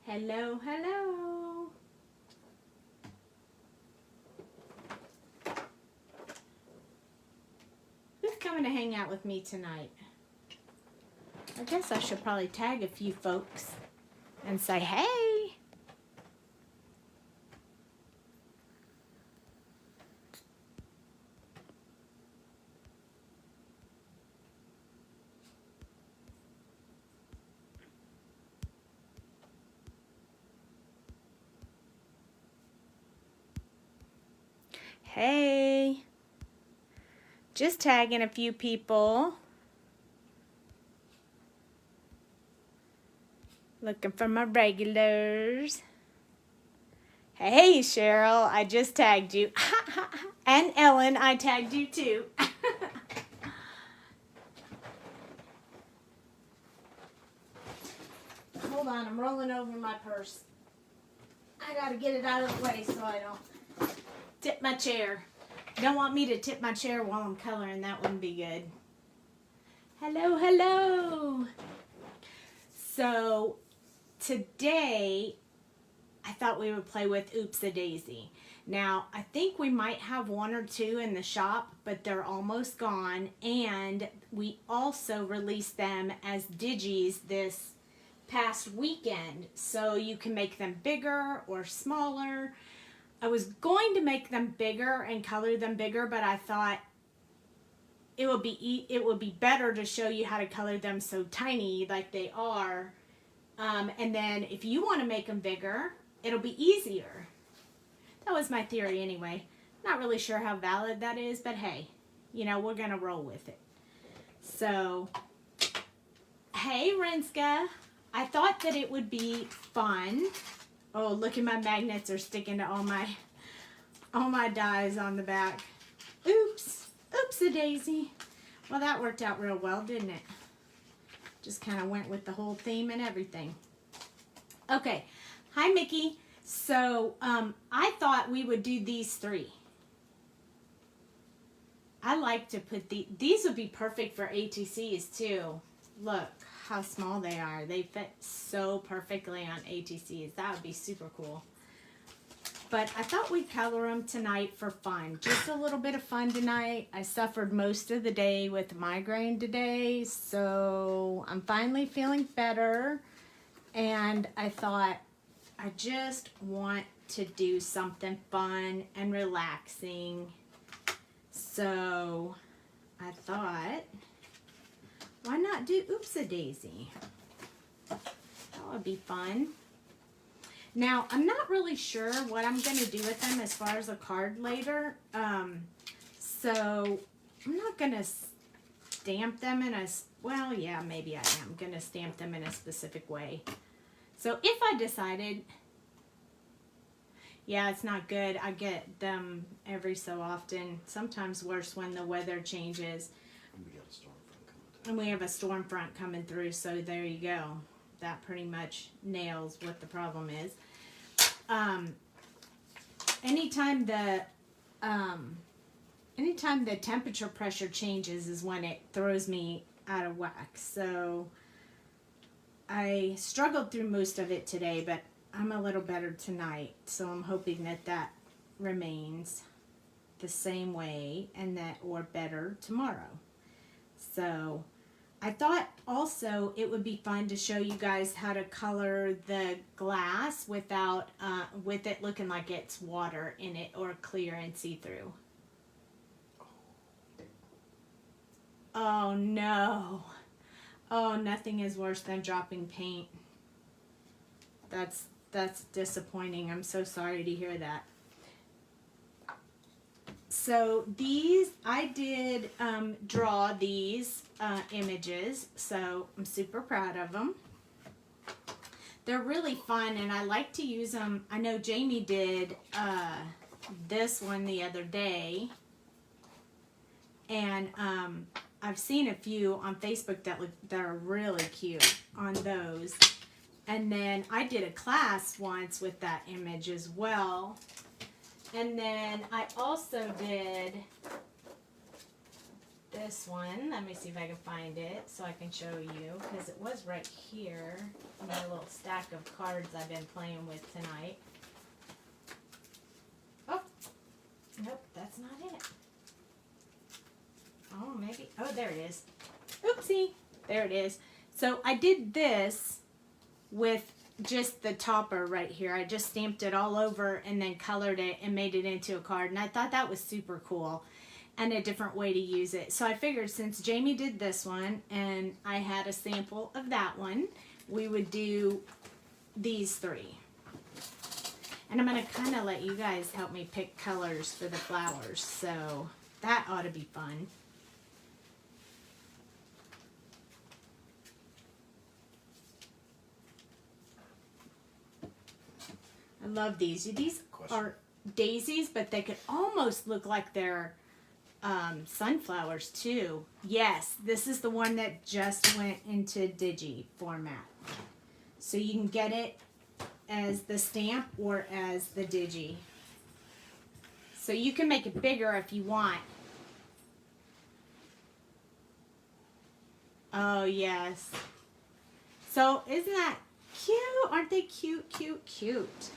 Hello, hello. Who's coming to hang out with me tonight? I guess I should probably tag a few folks and say, hey. Hey. Just tagging a few people. Looking for my regulars. Hey, Cheryl, I just tagged you. And Ellen, I tagged you too. Hold on, I'm rolling over my purse. I gotta get it out of the way so I don't tip my chair. You don't want me to tip my chair while I'm coloring. That wouldn't be good. Hello, hello. So today I thought we would play with Oopsie Daisy. Now I think we might have one or two in the shop, but they're almost gone. And we also released them as digis this past weekend, so you can make them bigger or smaller. I was going to make them bigger and color them bigger, but I thought it would be better to show you how to color them so tiny like they are, and then if you want to make them bigger, it'll be easier. That was my theory anyway. Not really sure how valid that is, but hey, you know, we're gonna roll with it. So, hey Renska, I thought that it would be fun. Oh, look at my magnets are sticking to all my dies on the back. Oops. Oopsie Daisy. Well, that worked out real well, didn't it? Just kind of went with the whole theme and everything. Okay. Hi, Mickey. So, I thought we would do these three. I like to put these would be perfect for ATCs too. Look how small they are. They fit so perfectly on ATCs. That would be super cool. But I thought we'd color them tonight for fun. Just a little bit of fun tonight. I suffered most of the day with migraine today, so I'm finally feeling better. And I thought I just want to do something fun and relaxing. So I thought, why not do Oopsie Daisy? That would be fun. Now, I'm not really sure what I'm going to do with them as far as a card later. So I'm not going to stamp them in a, well, yeah, maybe I am going to stamp them in a specific way. So if I decided, yeah, it's not good. I get them every so often. Sometimes worse when the weather changes. And we have a storm front coming through, so there you go. That pretty much nails what the problem is. Anytime the temperature pressure changes is when it throws me out of whack. So I struggled through most of it today, but I'm a little better tonight. So I'm hoping that that remains the same way and that, or better tomorrow. So I thought also it would be fun to show you guys how to color the glass without, with it looking like it's water in it or clear and see-through. Oh no. Oh, nothing is worse than dropping paint. That's disappointing. I'm so sorry to hear that. So these, I did draw these images, so I'm super proud of them. They're really fun, and I like to use them. I know Jamie did this one the other day, and I've seen a few on Facebook that are really cute on those. And then I did a class once with that image as well. And then I also did this this one. Let me see if I can find it so I can show you, because it was right here in my little stack of cards I've been playing with tonight. Oh, nope, that's not it. Oh, maybe. Oh, there it is. Oopsie. There it is. So I did this with just the topper right here. I just stamped it all over and then colored it and made it into a card. And I thought that was super cool and a different way to use it. So I figured since Jamie did this one and I had a sample of that one, we would do these three. And I'm going to kind of let you guys help me pick colors for the flowers. So that ought to be fun. I love these. These are daisies, but they could almost look like they're sunflowers too. Yes, this is the one that just went into Digi format. So you can get it as the stamp or as the Digi. So you can make it bigger if you want. Oh, yes. So isn't that cute? Aren't they cute, cute, cute?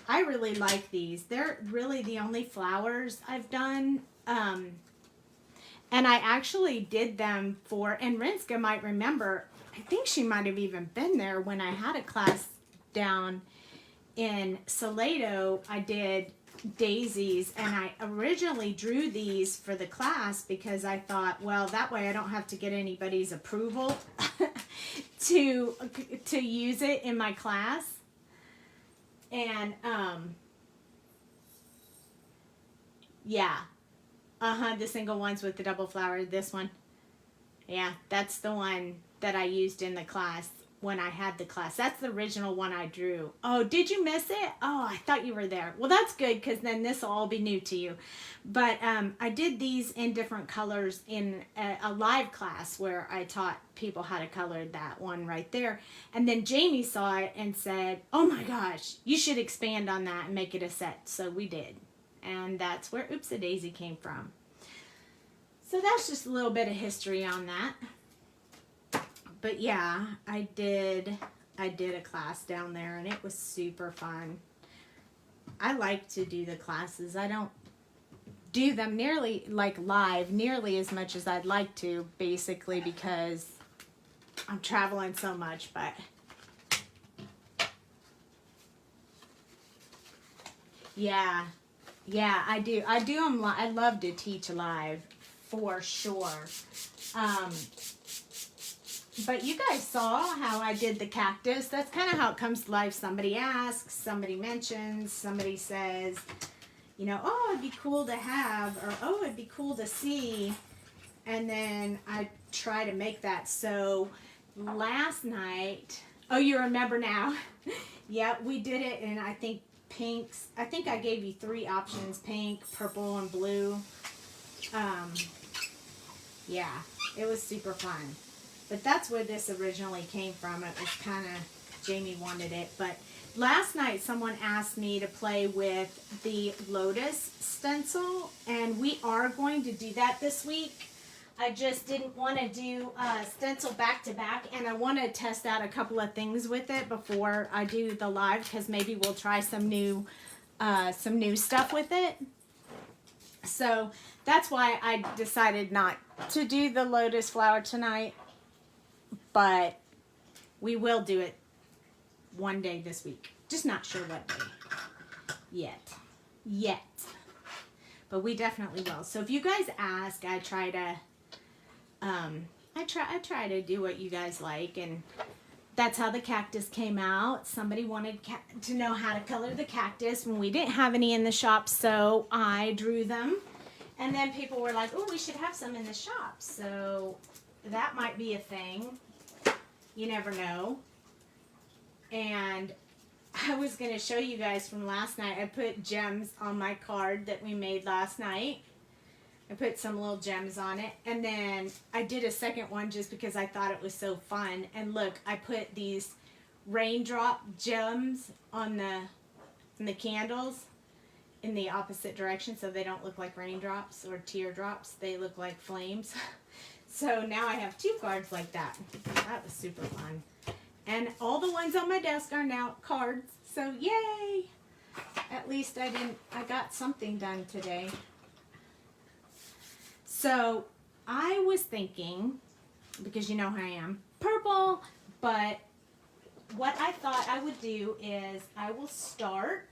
I really like these. They're really the only flowers I've done. And I actually did them for, and Rinska might remember, I think she might have even been there when I had a class down in Salado. I did daisies, and I originally drew these for the class because I thought, well, that way I don't have to get anybody's approval to use it in my class. And, yeah. The single ones with the double flower, this one. Yeah, that's the one that I used in the class when I had the class. That's the original one I drew. Oh, did you miss it? Oh, I thought you were there. Well, that's good, because then this will all be new to you. But I did these in different colors in a live class where I taught people how to color that one right there. And then Jamie saw it and said, oh my gosh, you should expand on that and make it a set. So we did. And that's where Oopsie Daisy came from. So that's just a little bit of history on that. But yeah, I did a class down there and it was super fun. I like to do the classes. I don't do them nearly like live nearly as much as I'd like to, basically because I'm traveling so much, but yeah, I do them. I love to teach live for sure. But you guys saw how I did the cactus. That's kind of how it comes to life. Somebody asks, somebody mentions, somebody says, you know, oh, it'd be cool to have, or oh, it'd be cool to see. And then I try to make that. So last night, oh, you remember now. Yeah, we did it in, I think, pinks. I think I gave you 3 options, pink, purple, and blue. Yeah, it was super fun. But that's where this originally came from. It was kind of, Jamie wanted it. But last night someone asked me to play with the Lotus stencil. And we are going to do that this week. I just didn't want to do stencil back to back. And I want to test out a couple of things with it before I do the live. Because maybe we'll try some new stuff with it. So that's why I decided not to do the lotus flower tonight. But we will do it one day this week. Just not sure what day yet. But we definitely will. So if you guys ask, I try to do what you guys like, and that's how the cactus came out. Somebody wanted to know how to color the cactus when we didn't have any in the shop, so I drew them. And then people were like, "Oh, we should have some in the shop." So that might be a thing. You never know. And I was going to show you guys from last night. I put gems on my card that we made last night. I put some little gems on it. And then I did a second one just because I thought it was so fun. And look, I put these raindrop gems on the candles. in the opposite direction so they don't look like raindrops or teardrops. They look like flames. So now I have 2 cards like that. That was super fun. And all the ones on my desk are now cards. So yay! At least I got something done today. So I was thinking, because you know how I am, purple, but what I thought I would do is I will start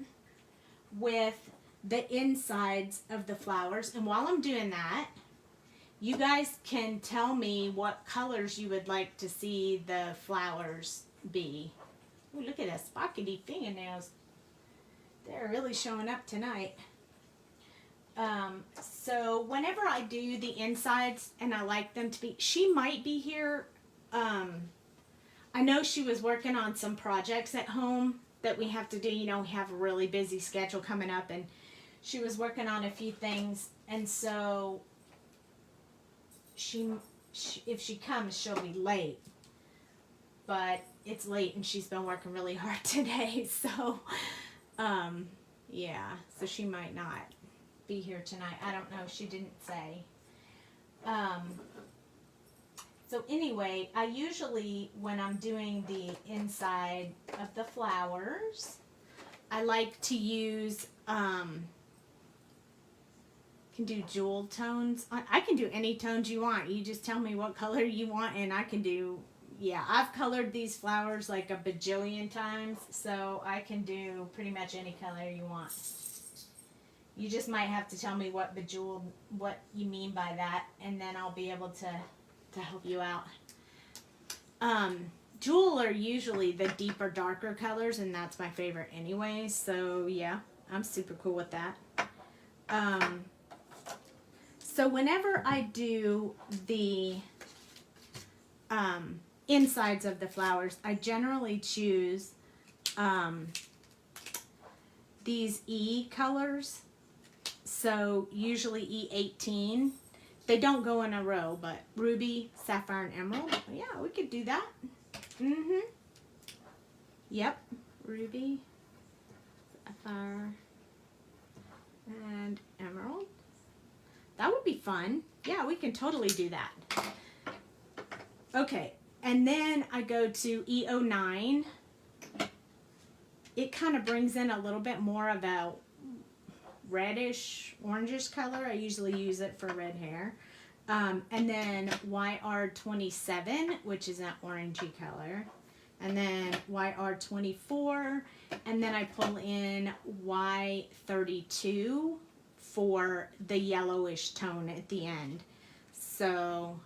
with the insides of the flowers. And while I'm doing that, you guys can tell me what colors you would like to see the flowers be. Ooh, look at that spockety fingernails. They're really showing up tonight. So whenever I do the insides and I like them to be, she might be here. I know she was working on some projects at home that we have to do. You know, we have a really busy schedule coming up, and she was working on a few things. And so she if she comes, she'll be late. But it's late and she's been working really hard today. So, yeah, so she might not be here tonight. I don't know. She didn't say. So anyway, I usually, when I'm doing the inside of the flowers, I like to use, can do jewel tones. I can do any tones you want. You just tell me what color you want and I can do, yeah, I've colored these flowers like a bajillion times, so I can do pretty much any color you want. You just might have to tell me what bejeweled, what you mean by that, and then I'll be able to help you out. Jewel are usually the deeper, darker colors, and that's my favorite anyway, so yeah, I'm super cool with that. So whenever I do the insides of the flowers, I generally choose these E colors. So usually E18. They don't go in a row, but ruby, sapphire, and emerald. Yeah, we could do that. Yep, ruby, sapphire, and emerald. That would be fun. Yeah, we can totally do that. Okay, and then I go to E09. It kind of brings in a little bit more of a reddish, orangish color. I usually use it for red hair. And then YR27, which is an orangey color. And then YR24. And then I pull in Y32 for the yellowish tone at the end. So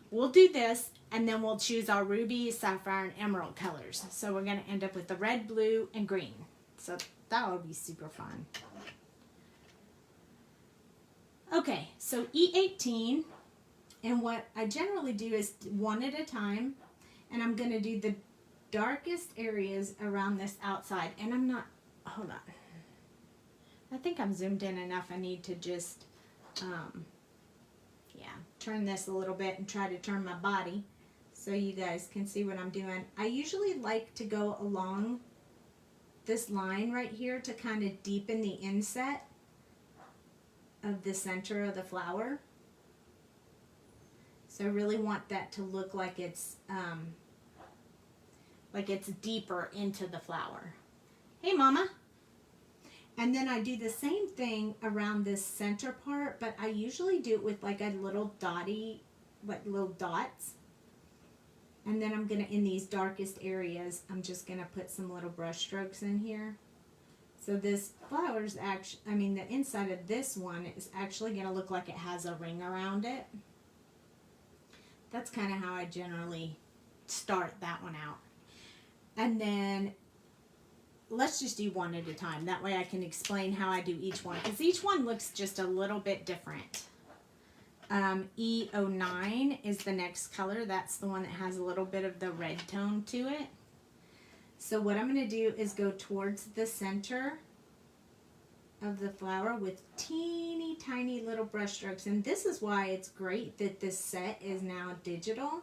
we'll do this, and then we'll choose our ruby, sapphire, and emerald colors. So we're going to end up with the red, blue, and green. So that will be super fun. Okay, so E18, and what I generally do is one at a time, and I'm going to do the darkest areas around this outside. And I'm not, hold on. I think I'm zoomed in enough. I need to just, yeah, turn this a little bit and try to turn my body so you guys can see what I'm doing. I usually like to go along this line right here to kind of deepen the inset of the center of the flower. So I really want that to look like it's deeper into the flower. Hey, Mama. And then I do the same thing around this center part, but I usually do it with like a little dotty, like little dots. And then I'm gonna, in these darkest areas, I'm just gonna put some little brush strokes in here. So this flower's actually, I mean, the inside of this one is actually gonna look like it has a ring around it. That's kind of how I generally start that one out. And then let's just do one at a time. That way I can explain how I do each one, because each one looks just a little bit different. E09 is the next color. That's the one that has a little bit of the red tone to it. So what I'm going to do is go towards the center of the flower with teeny tiny little brush strokes. And this is why it's great that this set is now digital,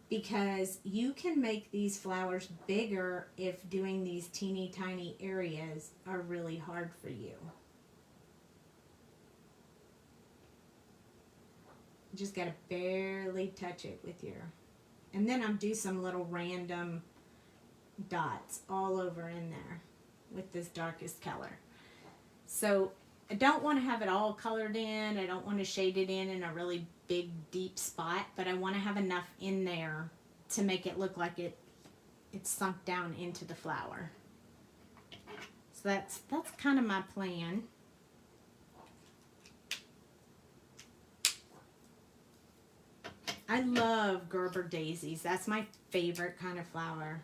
because you can make these flowers bigger if doing these teeny tiny areas are really hard for you. You just gotta barely touch it with your, and then I'll do some little random dots all over in there with this darkest color. So I don't want to have it all colored in. I don't want to shade it in a really big deep spot, but I want to have enough in there to make it look like it's sunk down into the flower. So that's kind of my plan. I love Gerber daisies. That's my favorite kind of flower,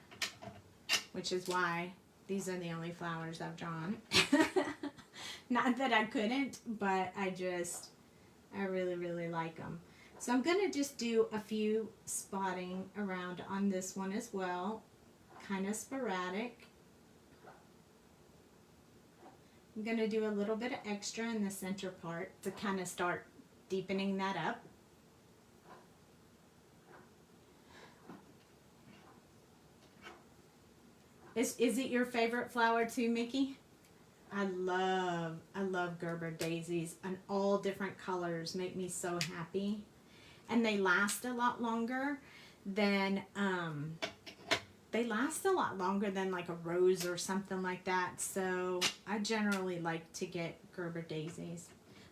which is why these are the only flowers I've drawn. Not that I couldn't, but I really, really like them. So I'm going to just do a few spotting around on this one as well, kind of sporadic. I'm going to do a little bit of extra in the center part to kind of start deepening that up. Is it your favorite flower too, Mickey? I love Gerber daisies, and all different colors make me so happy. And they last a lot longer than like a rose or something like that. So I generally like to get Gerber daisies.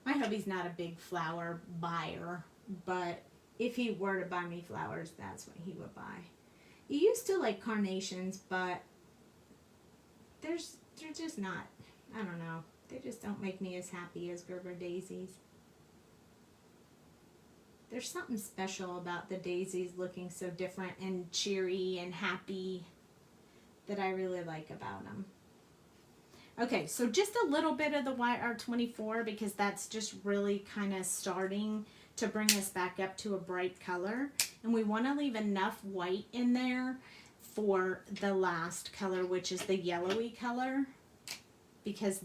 My hubby's not a big flower buyer, but if he were to buy me flowers, that's what he would buy. He used to like carnations, but they're just not, I don't know, they just don't make me as happy as Gerber daisies. There's something special about the daisies looking so different and cheery and happy that I really like about them. Okay, so just a little bit of the YR24 because that's just really kind of starting to bring us back up to a bright color. And we want to leave enough white in there for the last color, which is the yellowy color, because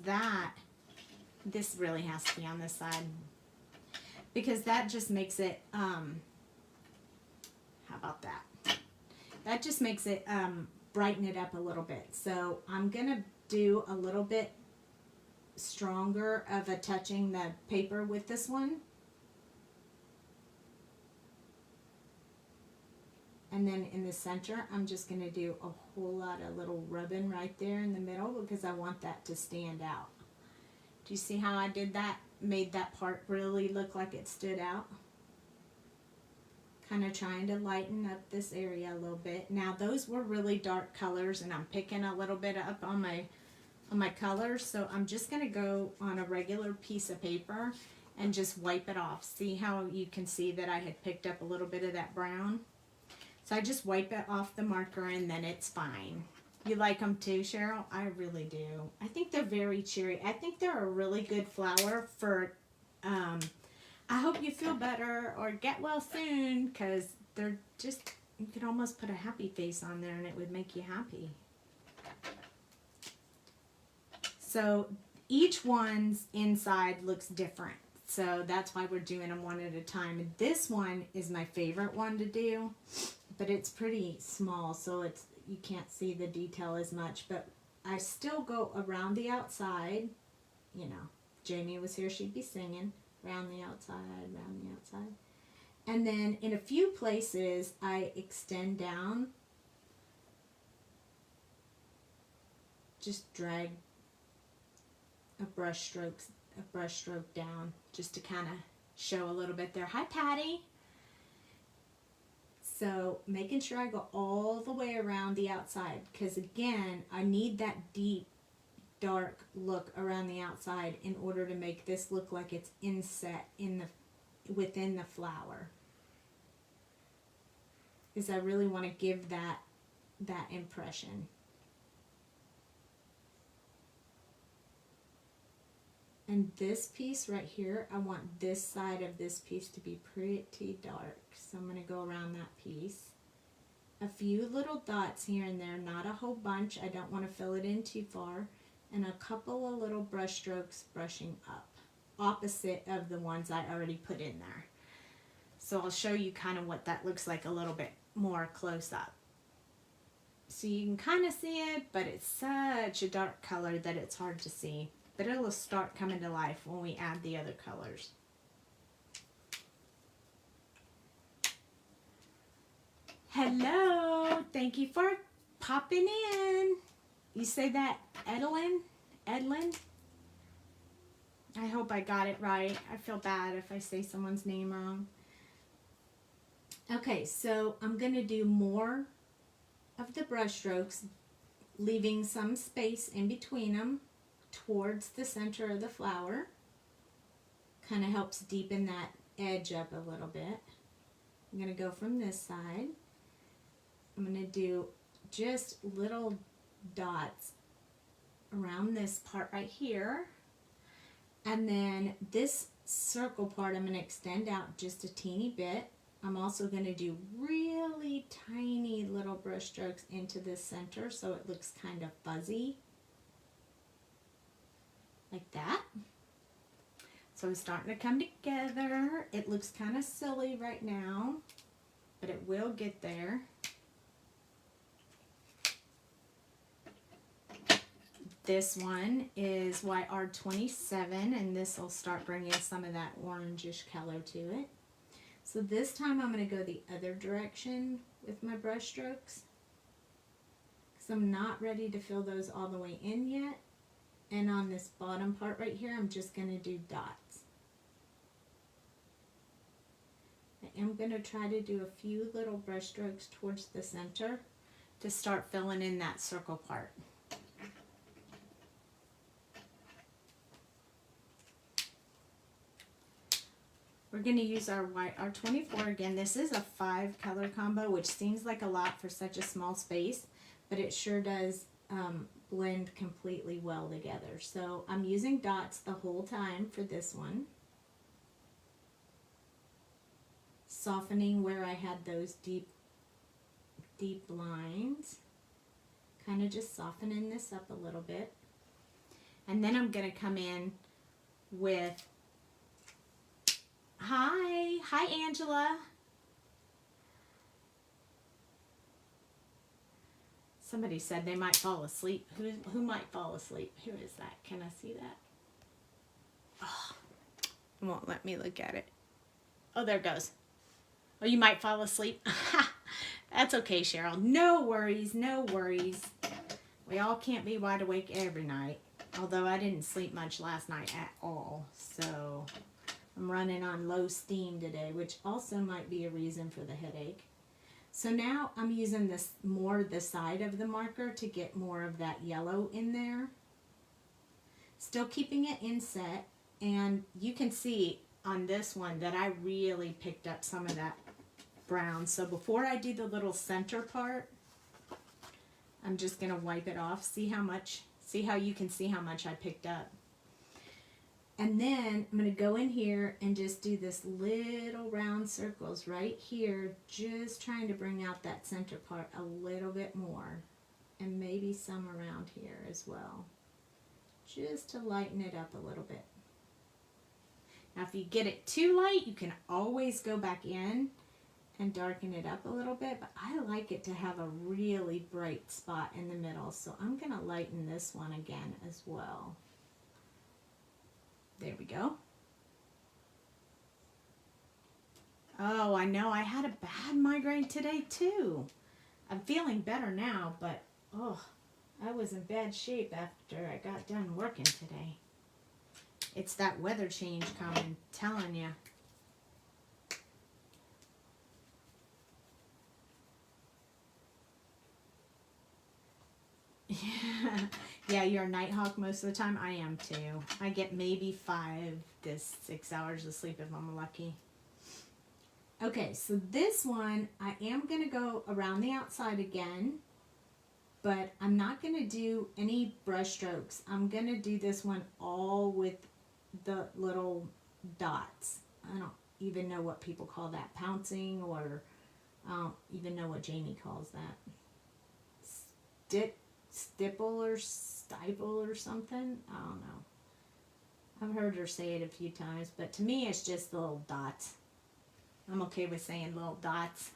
this really has to be on this side, because that just makes it, how about that? That just makes it brighten it up a little bit. So I'm going to do a little bit stronger of a touching the paper with this one. And then in the center, I'm just going to do a whole lot of little rubbing right there in the middle because I want that to stand out. Do you see how I did that? Made that part really look like it stood out. Kind of trying to lighten up this area a little bit. Now those were really dark colors and I'm picking a little bit up on my colors. So I'm just going to go on a regular piece of paper and just wipe it off. See how you can see that I had picked up a little bit of that brown? So I just wipe it off the marker and then it's fine. You like them too, Cheryl? I really do. I think they're very cheery. I think they're a really good flower for, I hope you feel better or get well soon, because they're just, you could almost put a happy face on there and it would make you happy. So each one's inside looks different. So that's why we're doing them one at a time. And this one is my favorite one to do. But it's pretty small, so you can't see the detail as much. But I still go around the outside. You know, Jamie was here, she'd be singing. Round the outside, round the outside. And then in a few places, I extend down. Just drag a brush stroke down, just to kind of show a little bit there. Hi, Patty. So making sure I go all the way around the outside, because again, I need that deep, dark look around the outside in order to make this look like it's inset within the flower. Because I really want to give that impression. And this piece right here, I want this side of this piece to be pretty dark. So I'm going to go around that piece. A few little dots here and there, not a whole bunch. I don't want to fill it in too far. And a couple of little brush strokes brushing up, opposite of the ones I already put in there. So I'll show you kind of what that looks like a little bit more close up. So you can kind of see it, but it's such a dark color that it's hard to see. But it'll start coming to life when we add the other colors. Hello, thank you for popping in. You say that, Edlin? Edlin? I hope I got it right. I feel bad if I say someone's name wrong. Okay, so I'm going to do more of the brush strokes, leaving some space in between them towards the center of the flower. Kind of helps deepen that edge up a little bit. I'm going to go from this side. I'm going to do just little dots around this part right here. And then this circle part I'm going to extend out just a teeny bit. I'm also going to do really tiny little brush strokes into the center so it looks kind of fuzzy. Like that. So it's starting to come together. It looks kind of silly right now, but it will get there. This one is YR27, and this will start bringing some of that orangish color to it. So this time I'm going to go the other direction with my brush strokes, because I'm not ready to fill those all the way in yet. And on this bottom part right here, I'm just going to do dots. I am going to try to do a few little brush strokes towards the center to start filling in that circle part. We're going to use our YR24 again. This is a 5 color combo, which seems like a lot for such a small space, but it sure does blend completely well together. So I'm using dots the whole time for this one. Softening where I had those deep lines. Kind of just softening this up a little bit. And then I'm going to come in with Hi Angela. Somebody said they might fall asleep. Who might fall asleep? Who is that? Can I see that? Oh, it won't let me look at it. Oh, there it goes. Oh, you might fall asleep. That's okay, Cheryl. No worries, no worries. We all can't be wide awake every night. Although I didn't sleep much last night at all. So I'm running on low steam today, which also might be a reason for the headache. So now I'm using this more the side of the marker to get more of that yellow in there. Still keeping it inset, and you can see on this one that I really picked up some of that brown. So before I do the little center part, I'm just going to wipe it off. See how you can see how much I picked up. And then I'm going to go in here and just do this little round circles right here, just trying to bring out that center part a little bit more, and maybe some around here as well, just to lighten it up a little bit. Now if you get it too light, you can always go back in and darken it up a little bit, but I like it to have a really bright spot in the middle, so I'm going to lighten this one again as well. There we go. Oh, I know. I had a bad migraine today too. I'm feeling better now, but oh, I was in bad shape after I got done working today. It's that weather change coming, telling you. Yeah, you're a night hawk most of the time. I am too. I get maybe 5 to 6 hours of sleep if I'm lucky. Okay, so this one, I am going to go around the outside again, but I'm not going to do any brush strokes. I'm going to do this one all with the little dots. I don't even know what people call that, pouncing, or I don't even know what Jamie calls that. Stipple or stipple or something. I don't know. I've heard her say it a few times, but to me it's just little dots. I'm okay with saying little dots.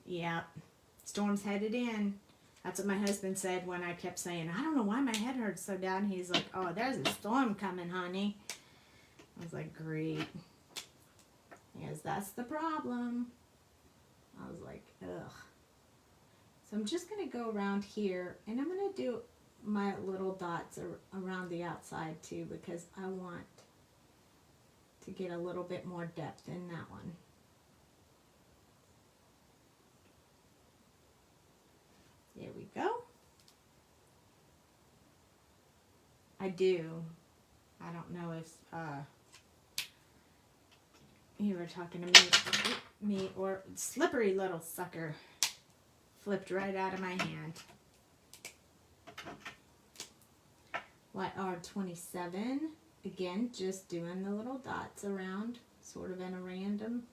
Yeah, storm's headed in. That's what my husband said when I kept saying, I don't know why my head hurts so bad. And he's like, oh, there's a storm coming, honey. I was like, great. Yes, that's the problem. I was like, ugh. So I'm just going to go around here, and I'm going to do my little dots around the outside too, because I want to get a little bit more depth in that one. There we go. I don't know if you were talking to me or slippery little sucker flipped right out of my hand. YR27, again, just doing the little dots around, sort of in a random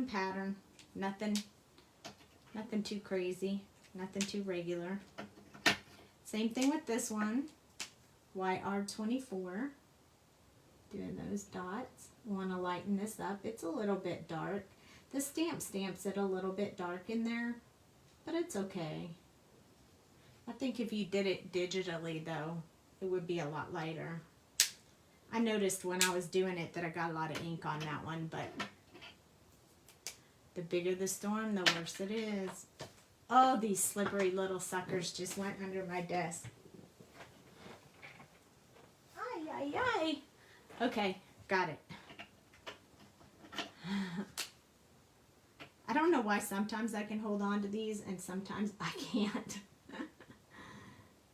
pattern. Nothing too crazy, nothing too regular. Same thing with this one, YR24, doing those dots. Want to lighten this up. It's a little bit dark. The stamps it a little bit dark in there, but it's okay. I think if you did it digitally, though, it would be a lot lighter. I noticed when I was doing it that I got a lot of ink on that one, but the bigger the storm, the worse it is. Oh, these slippery little suckers just went under my desk. Ay, ay, ay. Okay, got it. I don't know why sometimes I can hold on to these and sometimes I can't.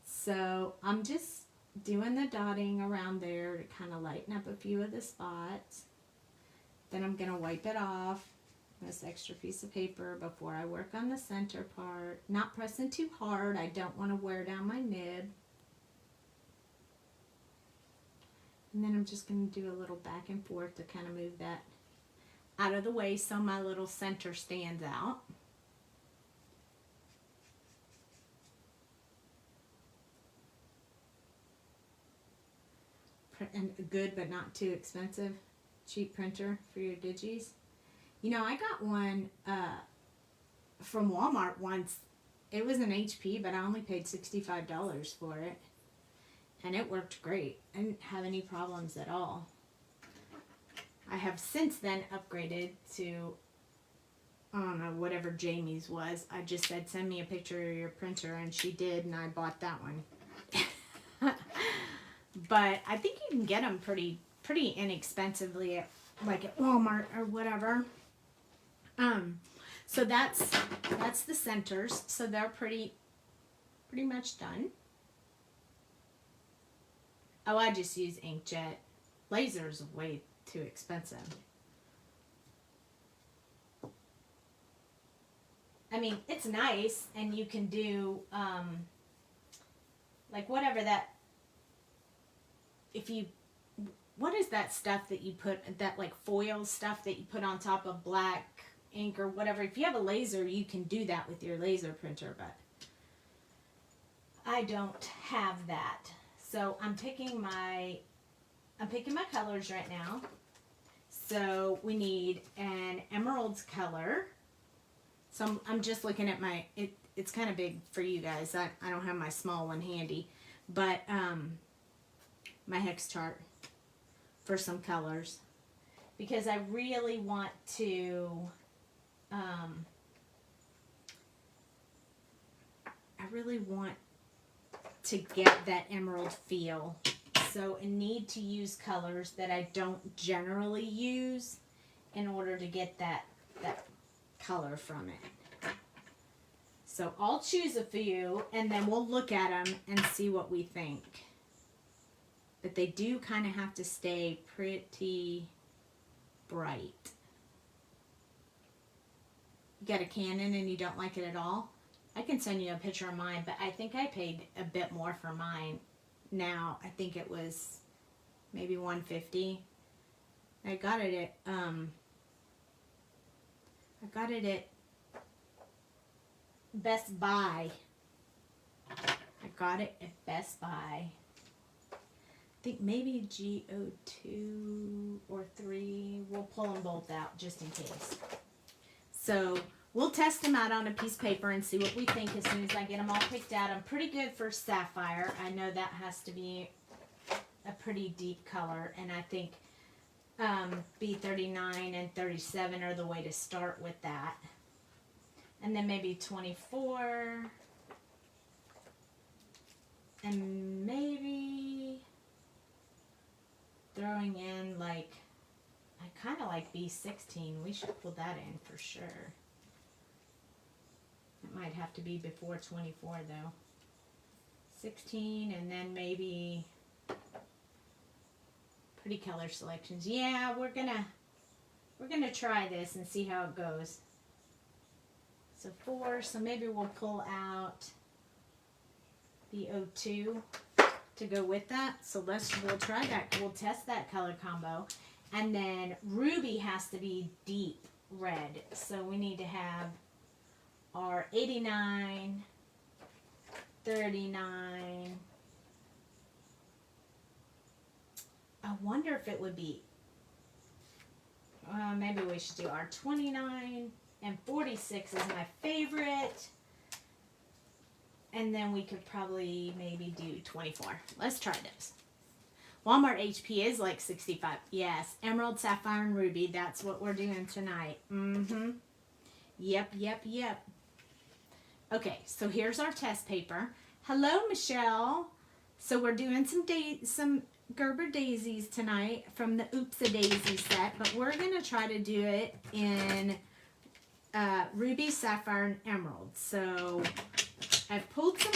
So I'm just doing the dotting around there to kind of lighten up a few of the spots. Then I'm going to wipe it off this extra piece of paper before I work on the center part. Not pressing too hard. I don't want to wear down my nib. And then I'm just going to do a little back and forth to kind of move that out of the way so my little center stands out. And good but not too expensive cheap printer for your digis. You know, I got one from Walmart once. It was an HP, but I only paid $65 for it, and it worked great. I didn't have any problems at all. I have since then upgraded to, I don't know, whatever Jamie's was. I just said, send me a picture of your printer, and she did, and I bought that one. But I think you can get them pretty inexpensively at Walmart or whatever. So that's the centers. So they're pretty much done. Oh, I just use inkjet. Laser's way too expensive. I mean, it's nice, and you can do like whatever that. If you, what is that stuff that you put, that like foil stuff that you put on top of black ink or whatever? If you have a laser, you can do that with your laser printer, but I don't have that. So I'm picking my colors right now. So we need an emerald color. So I'm just looking at my, it's kind of big for you guys. I don't have my small one handy, but my hex chart for some colors, because I really want to get that emerald feel. So I need to use colors that I don't generally use in order to get that color from it. So I'll choose a few and then we'll look at them and see what we think. But they do kind of have to stay pretty bright. You got a Canon and you don't like it at all? I can send you a picture of mine, but I think I paid a bit more for mine. Now, I think it was maybe $150. I got it at Best Buy. I got it at Best Buy. I think maybe GO2 or 3. We'll pull them both out just in case. So we'll test them out on a piece of paper and see what we think as soon as I get them all picked out. I'm pretty good for Sapphire. I know that has to be a pretty deep color, and I think B39 and 37 are the way to start with that. And then maybe 24, and maybe throwing in like, I kind of like B16. We should pull that in for sure. It might have to be before 24 though. 16, and then maybe pretty color selections. Yeah, we're gonna try this and see how it goes. So 4, so maybe we'll pull out B02 to go with that. So we'll try that. We'll test that color combo. And then ruby has to be deep red. So we need to have our 89, 39. I wonder if it would be, maybe we should do our 29, and 46 is my favorite. And then we could probably maybe do 24. Let's try this. Walmart HP is like 65. Yes, Emerald, Sapphire, and Ruby. That's what we're doing tonight. Mm-hmm. Yep. Okay, so here's our test paper. Hello, Michelle. So we're doing some Gerber Daisies tonight from the Oopsie Daisy set, but we're going to try to do it in Ruby, Sapphire, and Emerald. So I've pulled some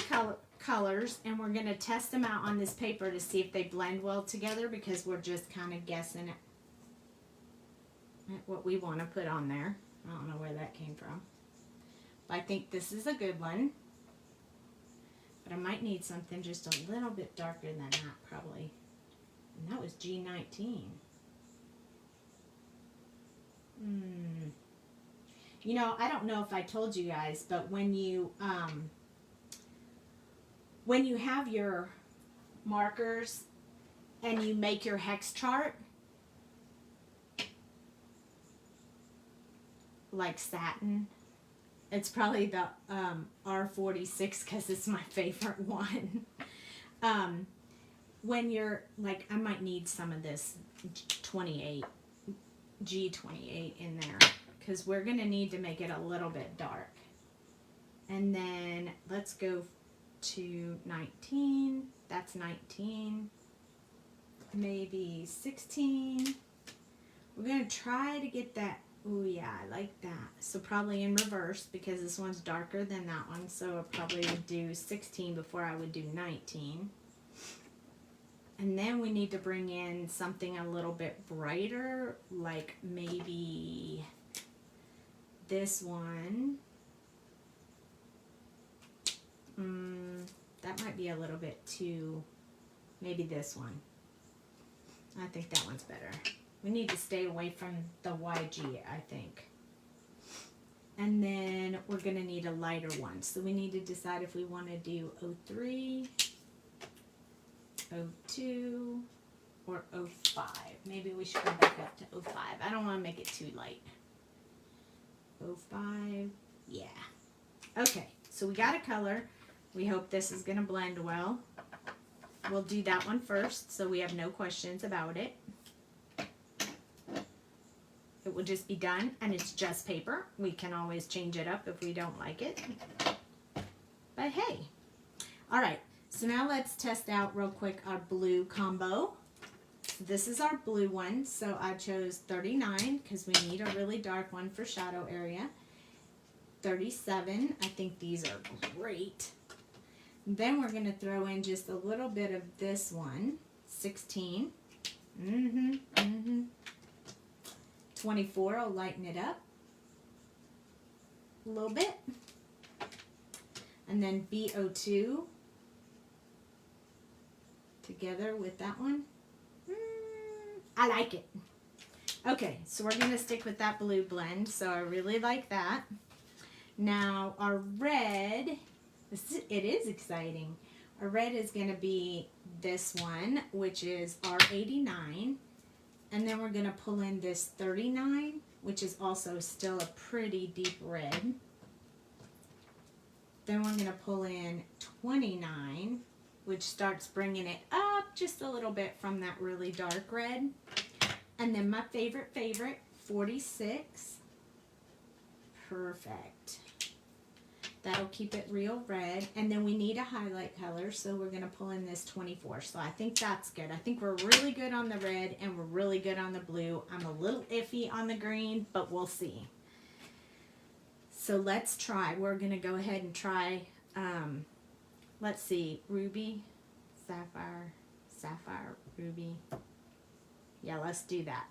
colors, and we're going to test them out on this paper to see if they blend well together, because we're just kind of guessing at what we want to put on there. I don't know where that came from. But I think this is a good one. But I might need something just a little bit darker than that, probably. And that was G19. You know, I don't know if I told you guys, but when you have your markers and you make your hex chart, like satin, it's probably the R46 because it's my favorite one. When you're like, I might need some of this G28 in there, because we're going to need to make it a little bit dark. And then let's go to 19. That's 19. Maybe 16. We're going to try to get that. Oh yeah, I like that. So probably in reverse, because this one's darker than that one. So I probably would do 16 before I would do 19. And then we need to bring in something a little bit brighter, like maybe this one. That might be a little bit too, maybe this one. I think that one's better. We need to stay away from the YG, I think. And then we're going to need a lighter one. So we need to decide if we want to do 03, 02, or 05. Maybe we should go back up to 05. I don't want to make it too light. 05, yeah. Okay, so we got a color. We hope this is going to blend well. We'll do that one first, so we have no questions about it. It will just be done, and it's just paper. We can always change it up if we don't like it. But hey. All right, so now let's test out real quick our blue combo. This is our blue one, so I chose 39 because we need a really dark one for shadow area. 37, I think these are great. Then we're going to throw in just a little bit of this one, 16. 24, I'll lighten it up a little bit. And then B02 together with that one. I like it. Okay, so we're going to stick with that blue blend, so I really like that. Now our red, it is exciting. Our red is going to be this one, which is R89. And then we're going to pull in this 39, which is also still a pretty deep red. Then we're going to pull in 29, which starts bringing it up just a little bit from that really dark red. And then my favorite, 46. Perfect. That'll keep it real red. And then we need a highlight color, so we're going to pull in this 24. So I think that's good. I think we're really good on the red and we're really good on the blue. I'm a little iffy on the green, but we'll see. So let's try. We're going to go ahead and try, let's see, ruby, sapphire, sapphire, ruby. Yeah, let's do that.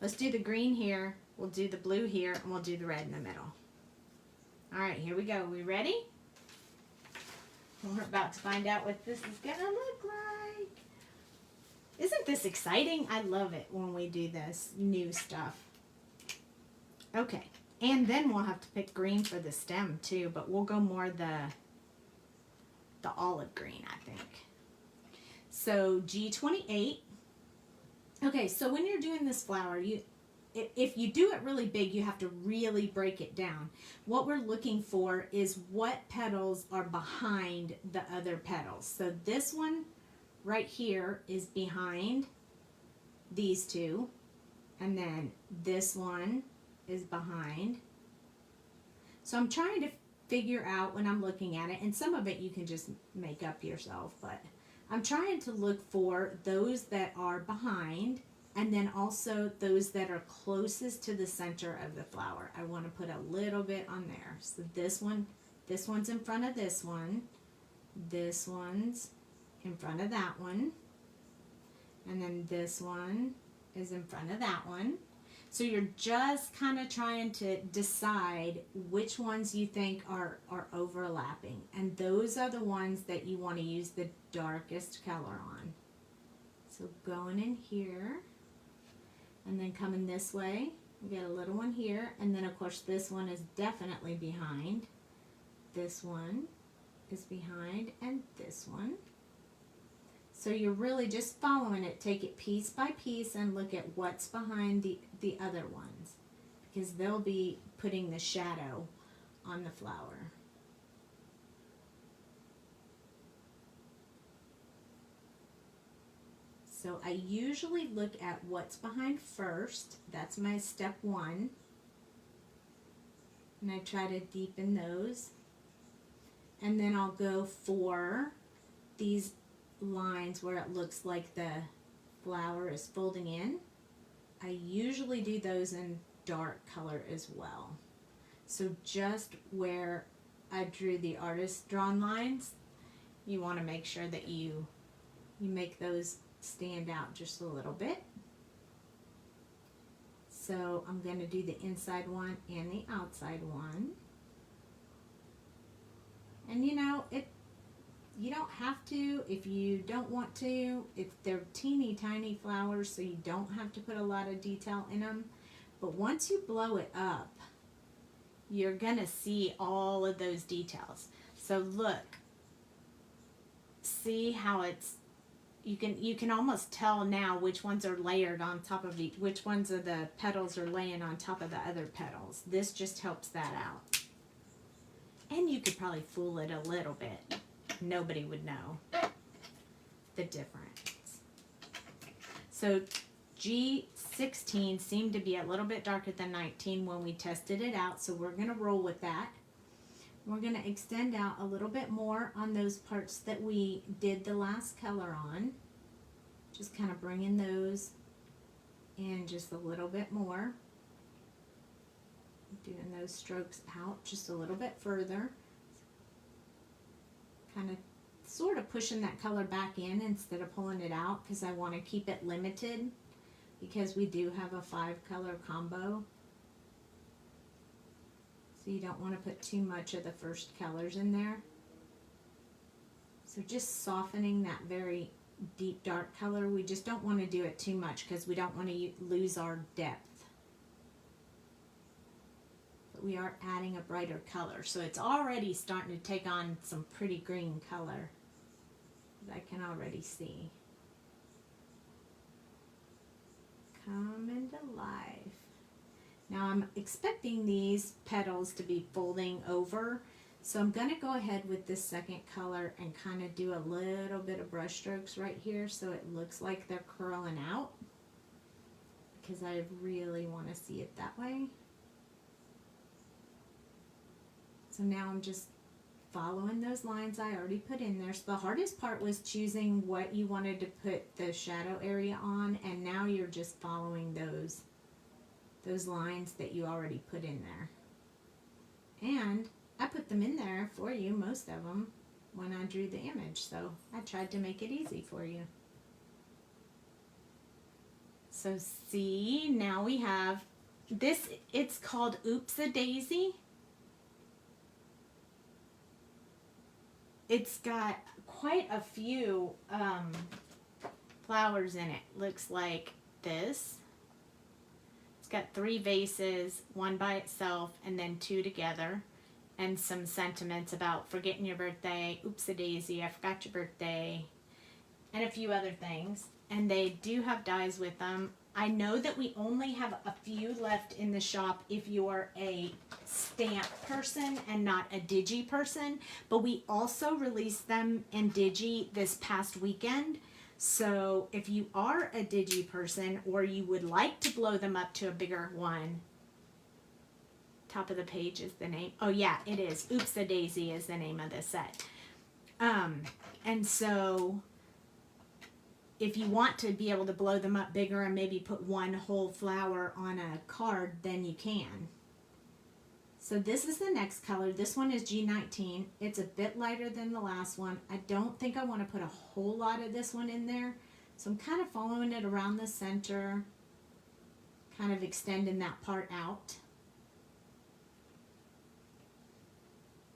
Let's do the green here. We'll do the blue here, and we'll do the red in the middle. All right, here we go. We ready? We're about to find out what this is going to look like. Isn't this exciting? I love it when we do this new stuff. Okay, and then we'll have to pick green for the stem too, but we'll go more the olive green, I think. So G28. Okay, so when you're doing this flower, if you do it really big, you have to really break it down. What we're looking for is what petals are behind the other petals. So this one right here is behind these two, and then this one is behind. So I'm trying to figure out when I'm looking at it, and some of it you can just make up yourself, but I'm trying to look for those that are behind, and then also those that are closest to the center of the flower. I want to put a little bit on there. So this one's in front of this one. This one's in front of that one. And then this one is in front of that one. So you're just kind of trying to decide which ones you think are overlapping. And those are the ones that you want to use the darkest color on. So going in here. And then coming this way, we get a little one here, and then of course this one is definitely behind. This one is behind, and this one. So you're really just following it. Take it piece by piece and look at what's behind the other ones, because they'll be putting the shadow on the flower. So I usually look at what's behind first. That's my step one. And I try to deepen those. And then I'll go for these lines where it looks like the flower is folding in. I usually do those in dark color as well. So just where I drew the artist drawn lines, you want to make sure that you make those stand out just a little bit. So I'm going to do the inside one and the outside one. And you know, you don't have to if you don't want to. They're teeny tiny flowers, so you don't have to put a lot of detail in them. But once you blow it up, you're going to see all of those details. So look, see how it's, you can almost tell now which ones are layered on top of each, which ones of the petals are laying on top of the other petals. This just helps that out. And you could probably fool it a little bit. Nobody would know the difference. So G16 seemed to be a little bit darker than 19 when we tested it out, so we're going to roll with that. We're going to extend out a little bit more on those parts that we did the last color on. Just kind of bringing those in just a little bit more. Doing those strokes out just a little bit further. Kind of sort of pushing that color back in instead of pulling it out, because I want to keep it limited, because we do have a 5-color combo. So you don't want to put too much of the first colors in there. So just softening that very deep dark color. We just don't want to do it too much because we don't want to lose our depth. But we are adding a brighter color. So it's already starting to take on some pretty green color that I can already see. Coming to life. Now I'm expecting these petals to be folding over, so I'm going to go ahead with this second color and kind of do a little bit of brush strokes right here so it looks like they're curling out, because I really want to see it that way. So now I'm just following those lines I already put in there. So the hardest part was choosing what you wanted to put the shadow area on, and now you're just following those lines that you already put in there. And I put them in there for you, most of them, when I drew the image, so I tried to make it easy for you. So see, now we have this, it's called Oopsie Daisy. It's got quite a few flowers in it. Looks like this. It's got 3 vases, one by itself and then 2 together, and some sentiments about forgetting your birthday, oopsie daisy, I forgot your birthday, and a few other things. And they do have dies with them. I know that we only have a few left in the shop if you're a stamp person and not a digi person, but we also released them in digi this past weekend. So if you are a digi person or you would like to blow them up to a bigger one, top of the page is the name. Oh yeah, it is. Oopsie Daisy is the name of this set. And so if you want to be able to blow them up bigger and maybe put one whole flower on a card, then you can. So this is the next color. This one is G19. It's a bit lighter than the last one. I don't think I want to put a whole lot of this one in there. So I'm kind of following it around the center, kind of extending that part out.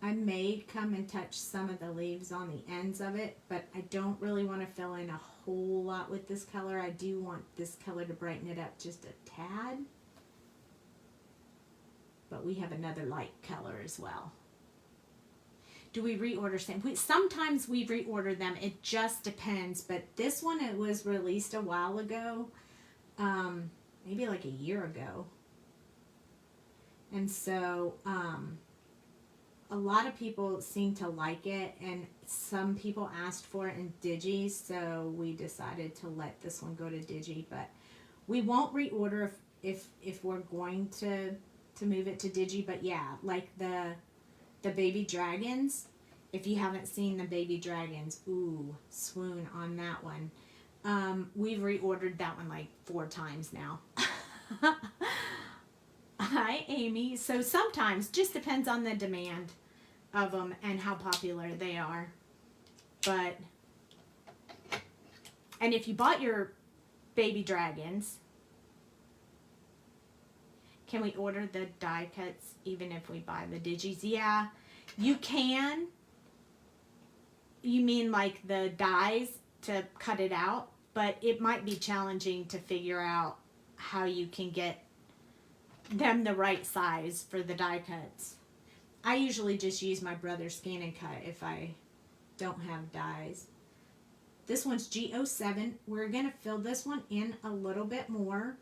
I may come and touch some of the leaves on the ends of it, but I don't really want to fill in a whole lot with this color. I do want this color to brighten it up just a tad. But we have another light color as well. Do we reorder stamps? Sometimes we reorder them. It just depends. But this one, it was released a while ago, maybe like a year ago. And so a lot of people seem to like it, and some people asked for it in digi, so we decided to let this one go to digi. But we won't reorder if we're going to move it to digi. But yeah, like the baby dragons, if you haven't seen the baby dragons, ooh, swoon on that one. We've reordered that one like 4 times now. Hi, Amy. So sometimes, just depends on the demand of them and how popular they are. But, and if you bought your baby dragons, can we order the die cuts even if we buy the digis? Yeah, you can. You mean like the dies to cut it out, but it might be challenging to figure out how you can get them the right size for the die cuts. I usually just use my brother's scan and cut if I don't have dies. This one's G07. We're going to fill this one in a little bit more.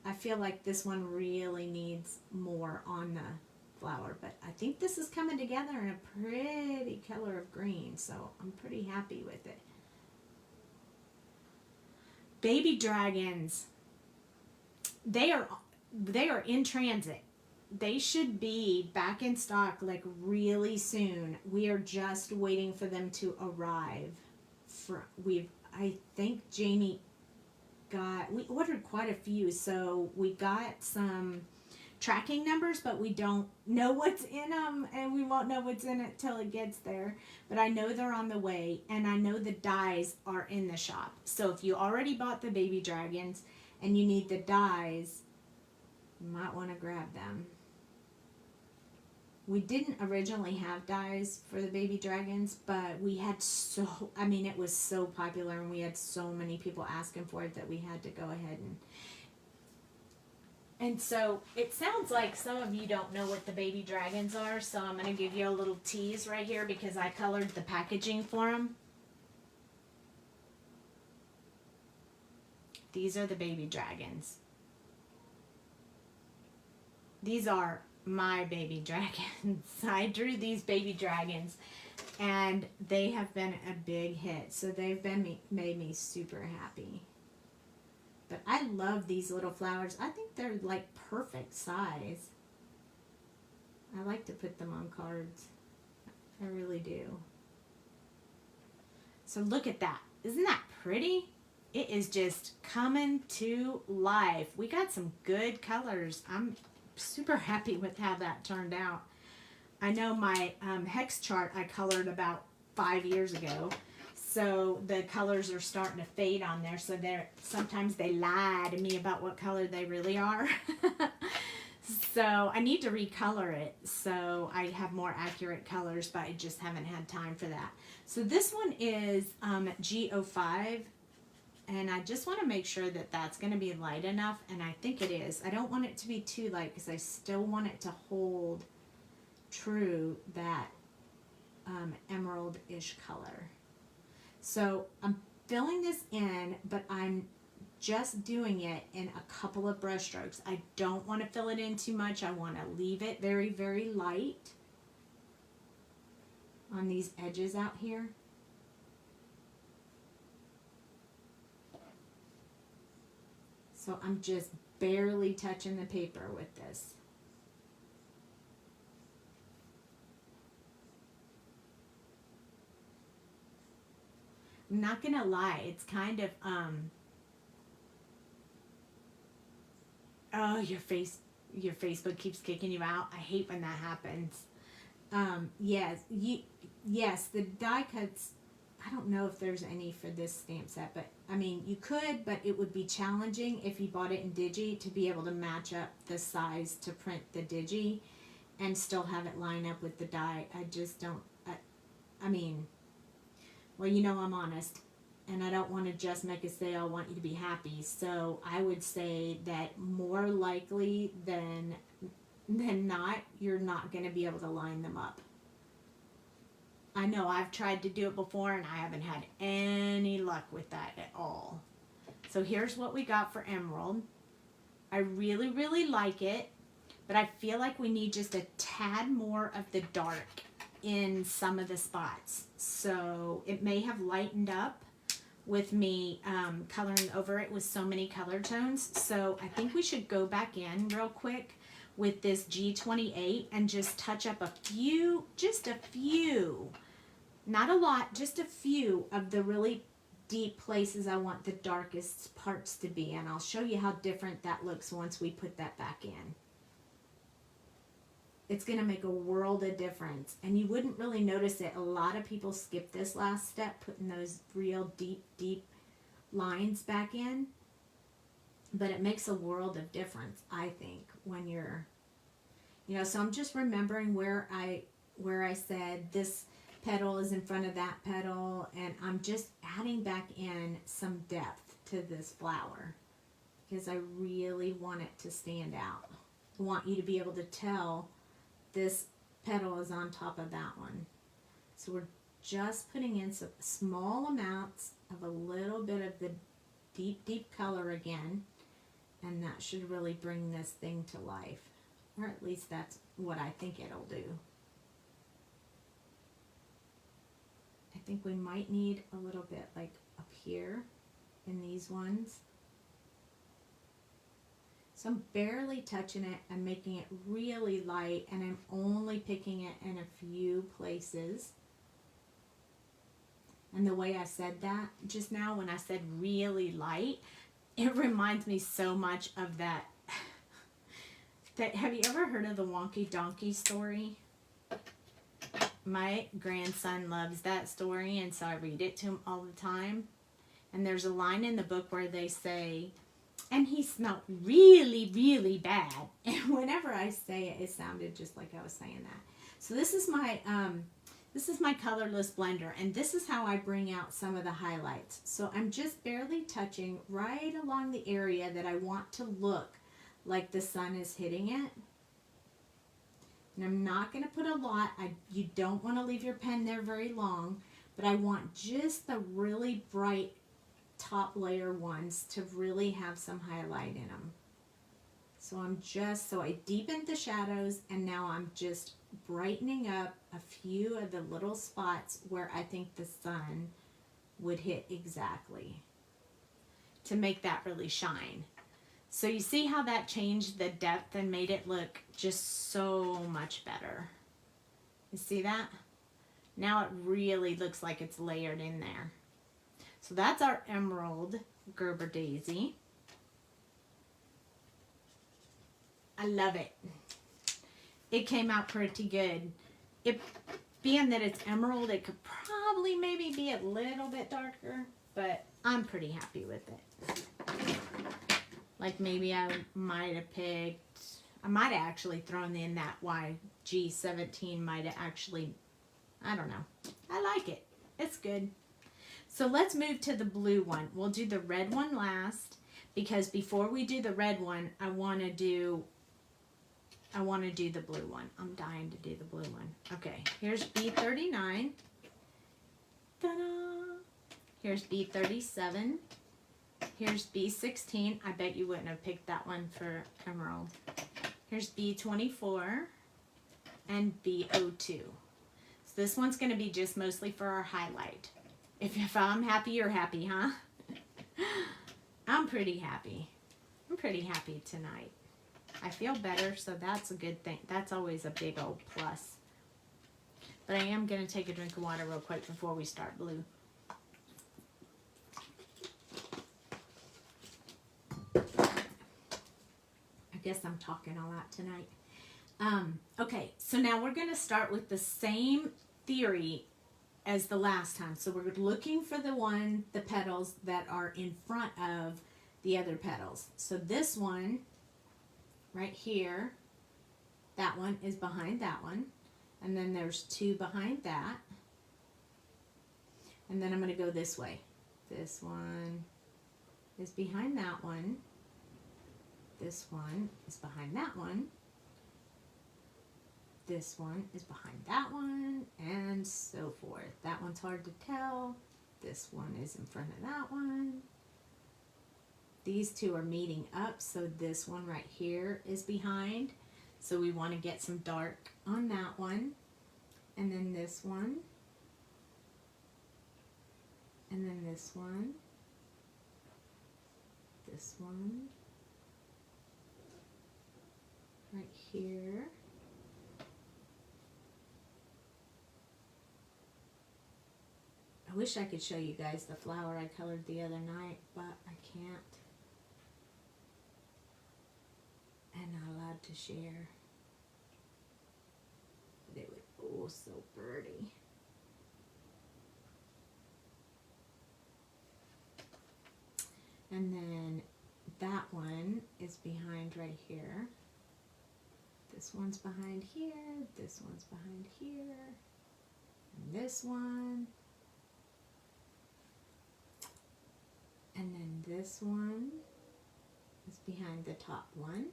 I feel like this one really needs more on the flower, but I think this is coming together in a pretty color of green, so I'm pretty happy with it. Baby dragons, they are in transit. They should be back in stock like really soon. We are just waiting for them to arrive. I think Jamie we ordered quite a few, so we got some tracking numbers, but we don't know what's in them, and we won't know what's in it till it gets there. But I know they're on the way, and I know the dies are in the shop. So if you already bought the baby dragons and you need the dies, you might want to grab them. We didn't originally have dies for the baby dragons, but we had it was so popular, and we had so many people asking for it that we had to go ahead and so it sounds like some of you don't know what the baby dragons are, so I'm going to give you a little tease right here because I colored the packaging for them. These are the baby dragons. these are my baby dragons. I drew these baby dragons and they have been a big hit. So they've been made me super happy. But I love these little flowers. I think they're like perfect size. I like to put them on cards. I really do. So look at that. Isn't that pretty? It is just coming to life. We got some good colors. I'm super happy with how that turned out. I know my hex chart I colored about 5 years ago. So the colors are starting to fade on there. So sometimes they lie to me about what color they really are. So I need to recolor it so I have more accurate colors, but I just haven't had time for that. So this one is G05, and I just want to make sure that that's going to be light enough, and I think it is. I don't want it to be too light because I still want it to hold true that emerald-ish color. So I'm filling this in, but I'm just doing it in a couple of brush strokes. I don't want to fill it in too much. I want to leave it very, very light on these edges out here. So I'm just barely touching the paper with this. I'm not gonna lie, it's kind of oh, your Facebook keeps kicking you out. I hate when that happens. Yes, the die cuts, I don't know if there's any for this stamp set, but I mean, you could, but it would be challenging if you bought it in Digi to be able to match up the size to print the Digi and still have it line up with the die. I just don't, I mean, well, you know I'm honest, and I don't want to just make a sale. I want you to be happy. So I would say that more likely than not, you're not going to be able to line them up. I know I've tried to do it before, and I haven't had any luck with that at all. So here's what we got for emerald. I really, really like it, but I feel like we need just a tad more of the dark in some of the spots. So it may have lightened up with me coloring over it with so many color tones. So I think we should go back in real quick with this G28 and just touch up a few, just a few, not a lot, just a few of the really deep places I want the darkest parts to be. And I'll show you how different that looks once we put that back in. It's going to make a world of difference. And you wouldn't really notice it. A lot of people skip this last step, putting those real deep, deep lines back in. But it makes a world of difference, I think, when you're, you know, so I'm just remembering where I said this petal is in front of that petal, and I'm just adding back in some depth to this flower because I really want it to stand out. I want you to be able to tell this petal is on top of that one. So we're just putting in some small amounts of a little bit of the deep, deep color again, and that should really bring this thing to life, or at least that's what I think it'll do. I think we might need a little bit like up here in these ones. So I'm barely touching it. I'm making it really light, and I'm only picking it in a few places. And the way I said that just now, when I said really light, it reminds me so much of that. Have you ever heard of the Wonky Donkey story? My grandson loves that story, and so I read it to him all the time. And there's a line in the book where they say, and he smelled really, really bad. And whenever I say it, it sounded just like I was saying that. So this is my colorless blender, and this is how I bring out some of the highlights. So I'm just barely touching right along the area that I want to look like the sun is hitting it. And I'm not going to put a lot. You don't want to leave your pen there very long, but I want just the really bright top layer ones to really have some highlight in them. So I deepened the shadows, and now I'm just brightening up a few of the little spots where I think the sun would hit exactly to make that really shine. So you see how that changed the depth and made it look just so much better. You see that? Now it really looks like it's layered in there. So that's our emerald Gerber daisy. I love it. It came out pretty good. It, being that it's emerald, it could probably maybe be a little bit darker, but I'm pretty happy with it. Like maybe I might have picked, I might have actually thrown in that YG17 might have actually, I don't know. I like it. It's good. So let's move to the blue one. We'll do the red one last, because before we do the red one, I want to do the blue one. I'm dying to do the blue one. Okay, here's B39. Ta-da! Here's B37. Here's B16. I bet you wouldn't have picked that one for emerald. Here's B24 and B02. So this one's going to be just mostly for our highlight. If I'm happy, you're happy, huh? I'm pretty happy. I'm pretty happy tonight. I feel better, so that's a good thing. That's always a big old plus. But I am going to take a drink of water real quick before we start blue. I guess I'm talking a lot tonight. Okay, so now we're going to start with the same theory as the last time. So we're looking for the petals that are in front of the other petals. So this one right here, that one is behind that one, and then there's two behind that, and then I'm going to go this way. This one is behind that one, this one is behind that one, this one is behind that one, and so forth. That one's hard to tell. This one is in front of that one. These two are meeting up, so this one right here is behind. So we want to get some dark on that one. And then this one. And then this one. This one. Right here. I wish I could show you guys the flower I colored the other night, but I can't. And not allowed to share. But it was so pretty. And then that one is behind right here. This one's behind here. This one's behind here. And this one. And then this one is behind the top one.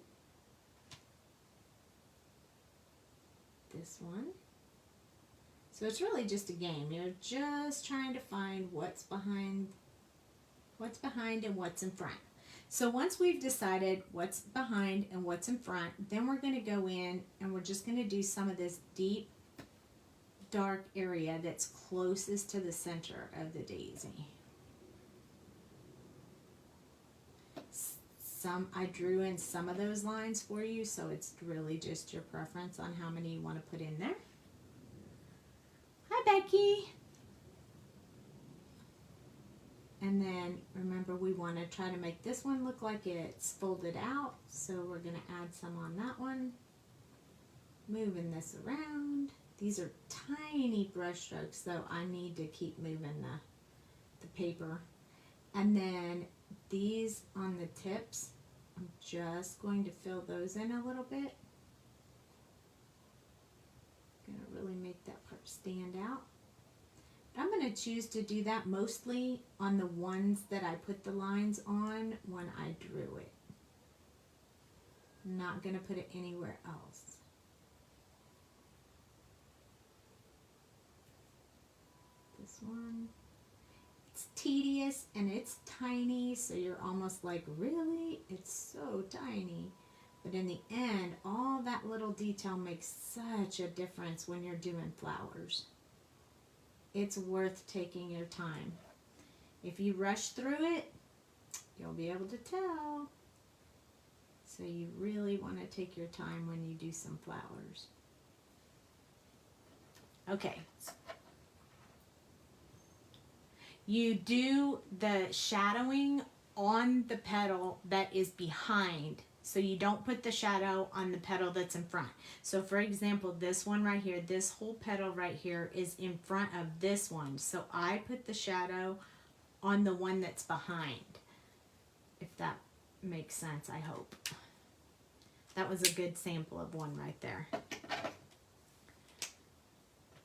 This one. So it's really just a game. You're just trying to find what's behind and what's in front. So once we've decided what's behind and what's in front, then we're going to go in and we're just going to do some of this deep, dark area that's closest to the center of the daisy. I drew in some of those lines for you, so it's really just your preference on how many you want to put in there. Hi, Becky. And then remember, we want to try to make this one look like it's folded out, so we're going to add some on that one. Moving this around. These are tiny brush strokes, so I need to keep moving the paper. And then these on the tips, I'm just going to fill those in a little bit. Going to really make that part stand out. But I'm going to choose to do that mostly on the ones that I put the lines on when I drew it. I'm not going to put it anywhere else. This one. It's tedious and it's tiny, so you're almost like, really? It's so tiny. But in the end, all that little detail makes such a difference when you're doing flowers. It's worth taking your time. If you rush through it, you'll be able to tell. So you really want to take your time when you do some flowers. Okay. You do the shadowing on the petal that is behind. So you don't put the shadow on the petal that's in front. So for example, this one right here, this whole petal right here is in front of this one. So I put the shadow on the one that's behind. If that makes sense, I hope. That was a good sample of one right there.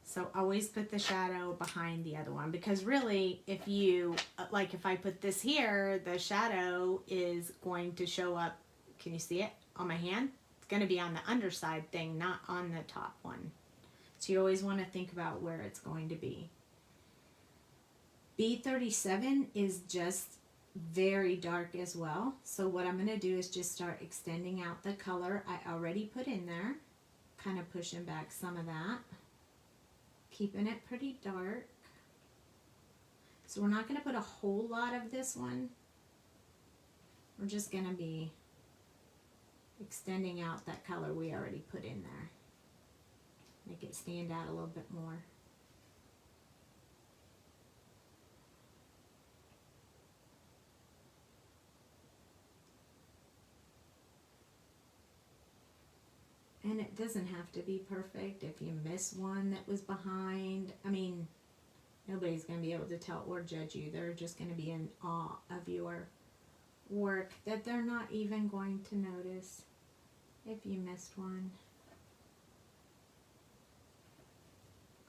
So always put the shadow behind the other one, because really if you, like if I put this here, the shadow is going to show up, can you see it on my hand? It's going to be on the underside thing, not on the top one. So you always want to think about where it's going to be. B37 is just very dark as well. So what I'm going to do is just start extending out the color I already put in there, kind of pushing back some of that, keeping it pretty dark. So we're not going to put a whole lot of this one. We're just going to be extending out that color we already put in there. Make it stand out a little bit more. And it doesn't have to be perfect. If you miss one that was behind, I mean, nobody's going to be able to tell or judge you. They're just going to be in awe of your work that they're not even going to notice if you missed one.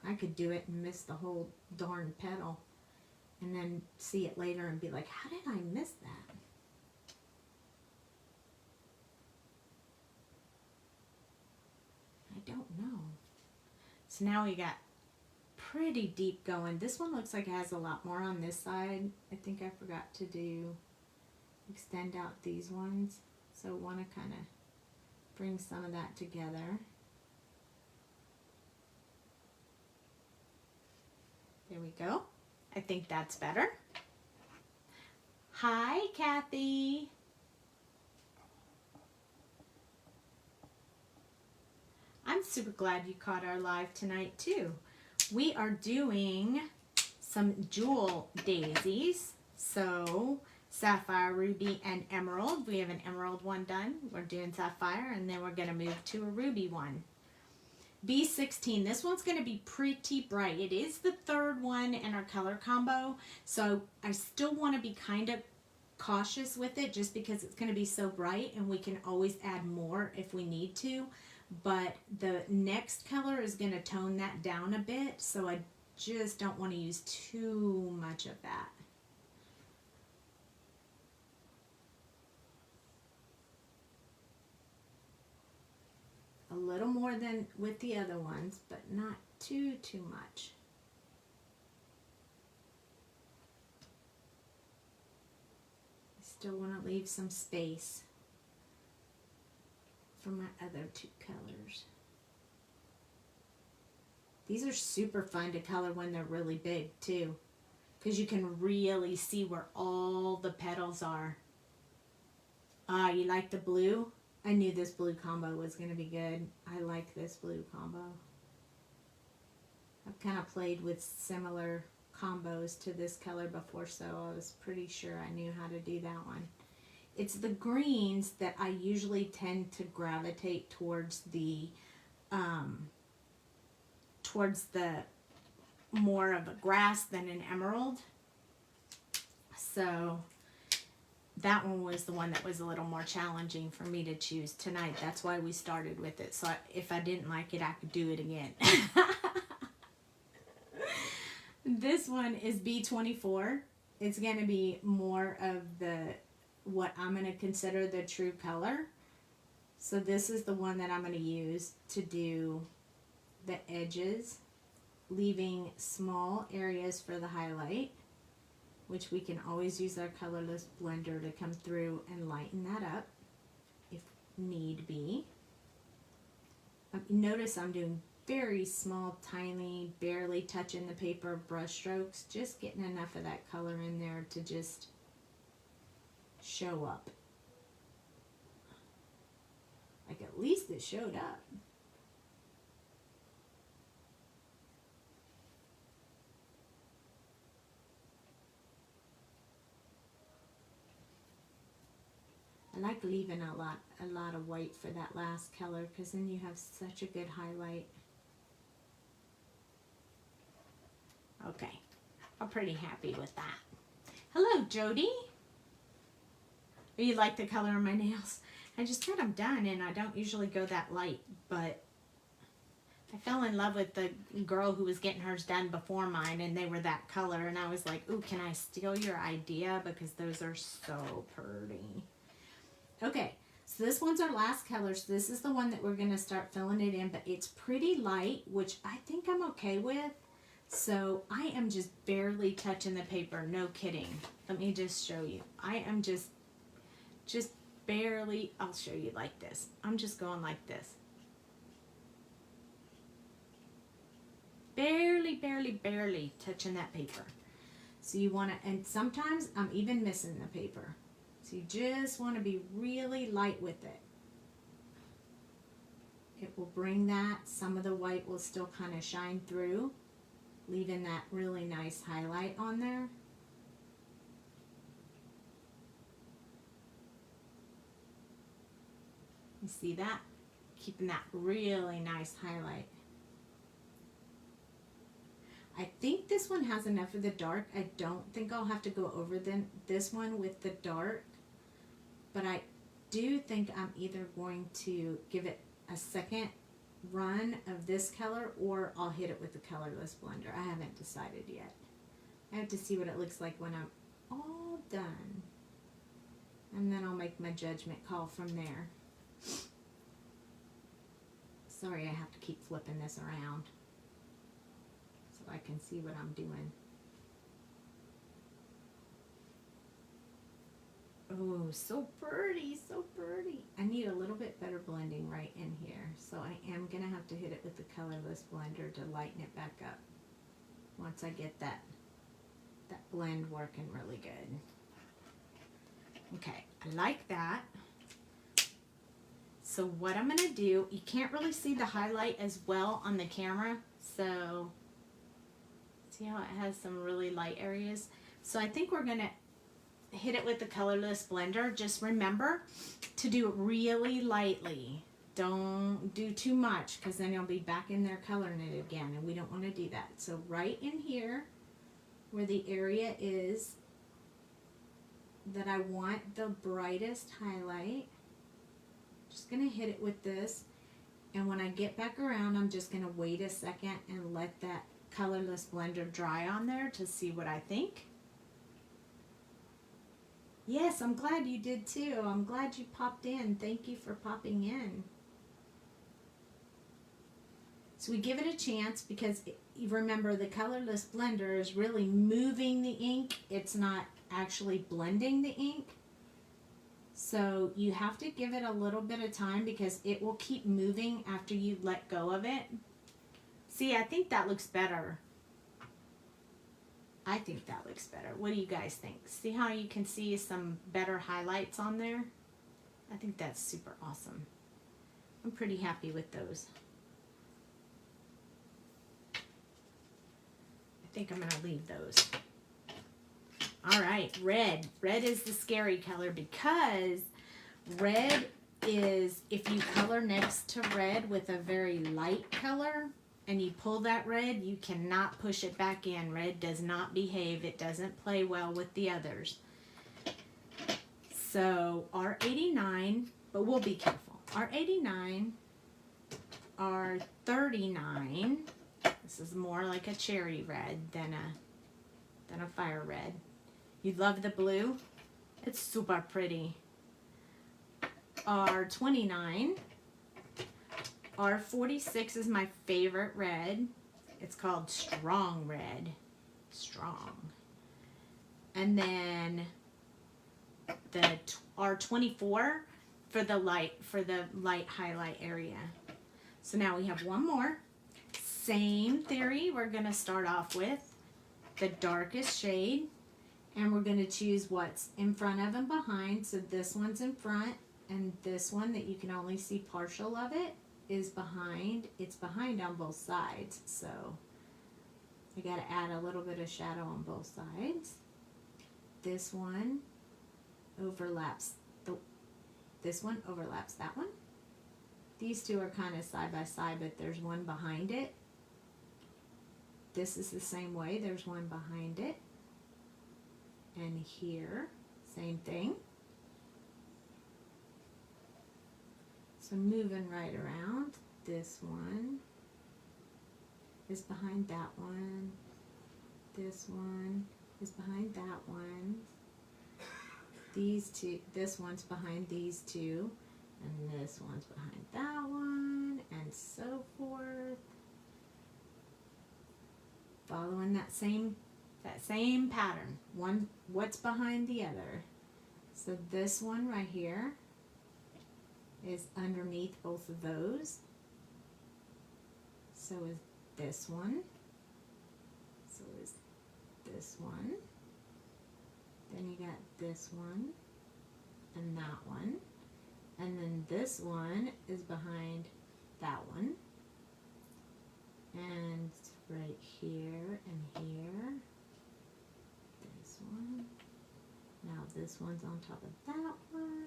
I could do it and miss the whole darn petal and then see it later and be like, how did I miss that? I don't know. So now we got pretty deep going. This one looks like it has a lot more on this side. I think I forgot to extend out these ones. So want to kind of bring some of that together. There we go. I think that's better. Hi, Kathy. I'm super glad you caught our live tonight too. We are doing some jewel daisies. So sapphire, ruby, and emerald. We have an emerald one done. We're doing sapphire, and then we're going to move to a ruby one. B16, this one's going to be pretty bright. It is the third one in our color combo, so I still want to be kind of cautious with it just because it's going to be so bright, and we can always add more if we need to. But the next color is going to tone that down a bit, so I just don't want to use too much of that. A little more than with the other ones, but not too much. I still want to leave some space for my other two colors. These are super fun to color when they're really big too, because you can really see where all the petals are. You like the blue? I knew this blue combo was going to be good. I like this blue combo. I've kind of played with similar combos to this color before, so I was pretty sure I knew how to do that one. It's the greens that I usually tend to gravitate towards the more of a grass than an emerald. So that one was the one that was a little more challenging for me to choose tonight. That's why we started with it. So if I didn't like it, I could do it again. This one is B24. It's going to be more of what I'm going to consider the true color. So this is the one that I'm going to use to do the edges, leaving small areas for the highlight, which we can always use our Colorless Blender to come through and lighten that up if need be. Notice I'm doing very small, tiny, barely touching the paper brush strokes, just getting enough of that color in there to just show up. Like at least it showed up. I like leaving a lot of white for that last color because then you have such a good highlight. Okay, I'm pretty happy with that. Hello, Jody. You like the color of my nails? I just got them done and I don't usually go that light, but I fell in love with the girl who was getting hers done before mine and they were that color and I was like, ooh, can I steal your idea? Because those are so pretty. Okay, so this one's our last color. So this is the one that we're going to start filling it in, but it's pretty light, which I think I'm okay with. So I am just barely touching the paper, no kidding. Let me just show you. I am just barely, I'll show you like this. I'm just going like this. Barely, barely, barely touching that paper. So you want to, and sometimes I'm even missing the paper. So you just want to be really light with it. It will bring that, some of the white will still kind of shine through, leaving that really nice highlight on there. You see that? Keeping that really nice highlight. I think this one has enough of the dark. I don't think I'll have to go over this one with the dark. But I do think I'm either going to give it a second run of this color or I'll hit it with the Colorless Blender. I haven't decided yet. I have to see what it looks like when I'm all done. And then I'll make my judgment call from there. Sorry, I have to keep flipping this around so I can see what I'm doing. Oh, so pretty, so pretty. I need a little bit better blending right in here. So I am going to have to hit it with the Colorless Blender to lighten it back up once I get that blend working really good. Okay, I like that. So what I'm going to do, you can't really see the highlight as well on the camera. So see how it has some really light areas? So I think we're going to hit it with the Colorless Blender. Just remember to do it really lightly. Don't do too much because then you'll be back in there coloring it again and we don't want to do that. So right in here where the area is that I want the brightest highlight, just going to hit it with this, and when I get back around I'm just going to wait a second and let that Colorless Blender dry on there to see what I think. Yes, I'm glad you did too. I'm glad you popped in. Thank you for popping in. So we give it a chance because you remember the Colorless Blender is really moving the ink. It's not actually blending the ink. So you have to give it a little bit of time because it will keep moving after you let go of it. See, I think that looks better. I think that looks better. What do you guys think? See how you can see some better highlights on there? I think that's super awesome. I'm pretty happy with those. I think I'm going to leave those. All right, red. Red is the scary color because red is, if you color next to red with a very light color, and you pull that red, you cannot push it back in. Red does not behave. It doesn't play well with the others. So R89, but we'll be careful. R89, R39. This is more like a cherry red than a fire red. You love the blue? It's super pretty. R29. R46 is my favorite red. It's called Strong Red. Strong. And then the R24 for the light highlight area. So now we have one more. Same theory, we're going to start off with the darkest shade, and we're going to choose what's in front of and behind. So this one's in front, and this one that you can only see partial of it is behind. It's behind on both sides, so I got to add a little bit of shadow on both sides. This one overlaps this one overlaps that one. These two are kind of side by side, but there's one behind it. This is the same way, there's one behind it. And here, same thing. So moving right around, this one is behind that one. This one is behind that one. These two, this one's behind these two, and this one's behind that one, and so forth. Following that same pattern. One, what's behind the other. So this one right here is underneath both of those. So is this one. So is this one. Then you got this one and that one. And then this one is behind that one. And right here and here. This one. Now this one's on top of that one.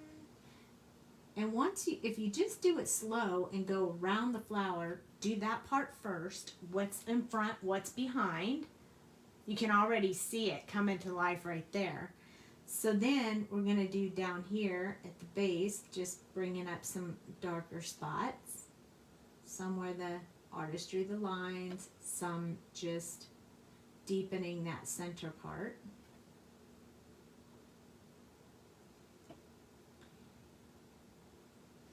And once you, if you just do it slow and go around the flower, do that part first. What's in front, what's behind. You can already see it come into life right there. So then we're going to do down here at the base, just bringing up some darker spots. Some where the artist drew the lines, some just deepening that center part.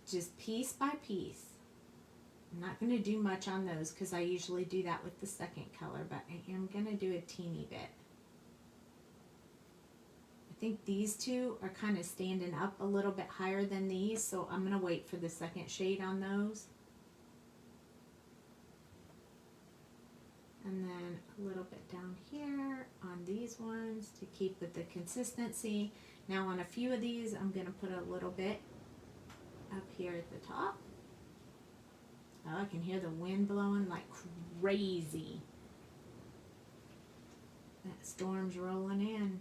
Just piece by piece. I'm not going to do much on those because I usually do that with the second color, but I am going to do a teeny bit. I think these two are kind of standing up a little bit higher than these, so I'm going to wait for the second shade on those. And then a little bit down here on these ones to keep with the consistency. Now on a few of these, I'm going to put a little bit up here at the top. Oh, I can hear the wind blowing like crazy. That storm's rolling in.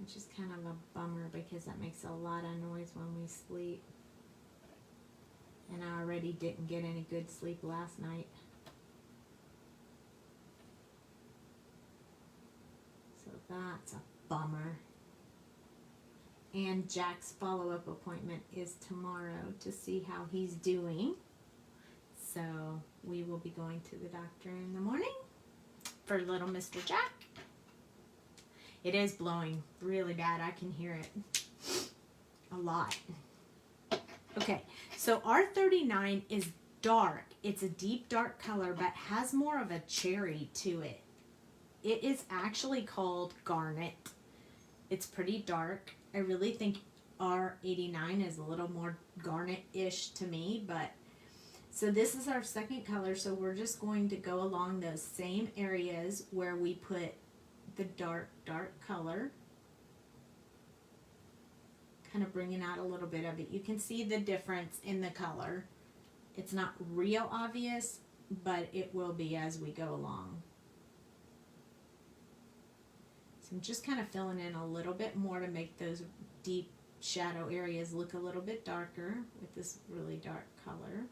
Which is kind of a bummer because that makes a lot of noise when we sleep. And I already didn't get any good sleep last night. So that's a bummer. And Jack's follow-up appointment is tomorrow to see how he's doing. So we will be going to the doctor in the morning for little Mr. Jack. It is blowing really bad. I can hear it a lot. Okay, so R39 is dark. It's a deep dark color, but has more of a cherry to it. It is actually called Garnet. It's pretty dark. I really think R89 is a little more garnet-ish to me, but so this is our second color, so we're just going to go along those same areas where we put the dark color, kind of bringing out a little bit of it. You can see the difference in the color. It's not real obvious, but it will be as we go along. So I'm just kind of filling in a little bit more to make those deep shadow areas look a little bit darker with this really dark color.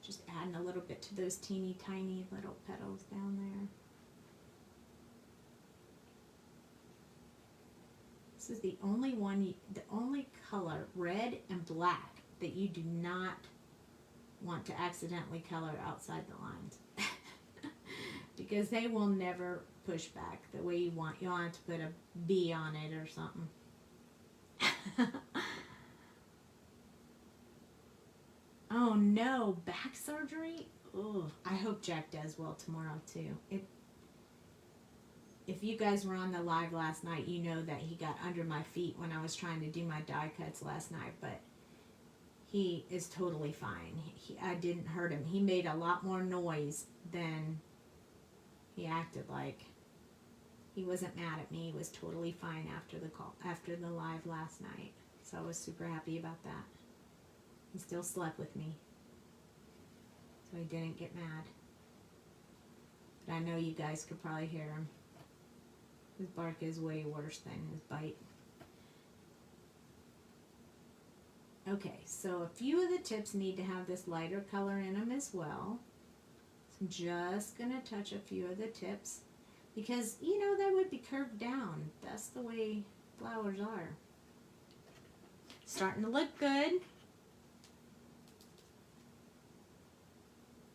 Just adding a little bit to those teeny tiny little petals down there. This is the only one, the only color, red and black, that you do not want to accidentally color outside the lines. Because they will never push back the way you want. You'll have to put a B on it or something. no, back surgery? Ugh. I hope Jack does well tomorrow too. If you guys were on the live last night, you know that he got under my feet when I was trying to do my die cuts last night, but he is totally fine. I didn't hurt him. He made a lot more noise than he acted like. He wasn't mad at me. He was totally fine after the live last night. So I was super happy about that. He still slept with me. So he didn't get mad. But I know you guys could probably hear him. His bark is way worse than his bite. Okay, so a few of the tips need to have this lighter color in them as well. So I'm just going to touch a few of the tips because, you know, that would be curved down. That's the way flowers are. Starting to look good.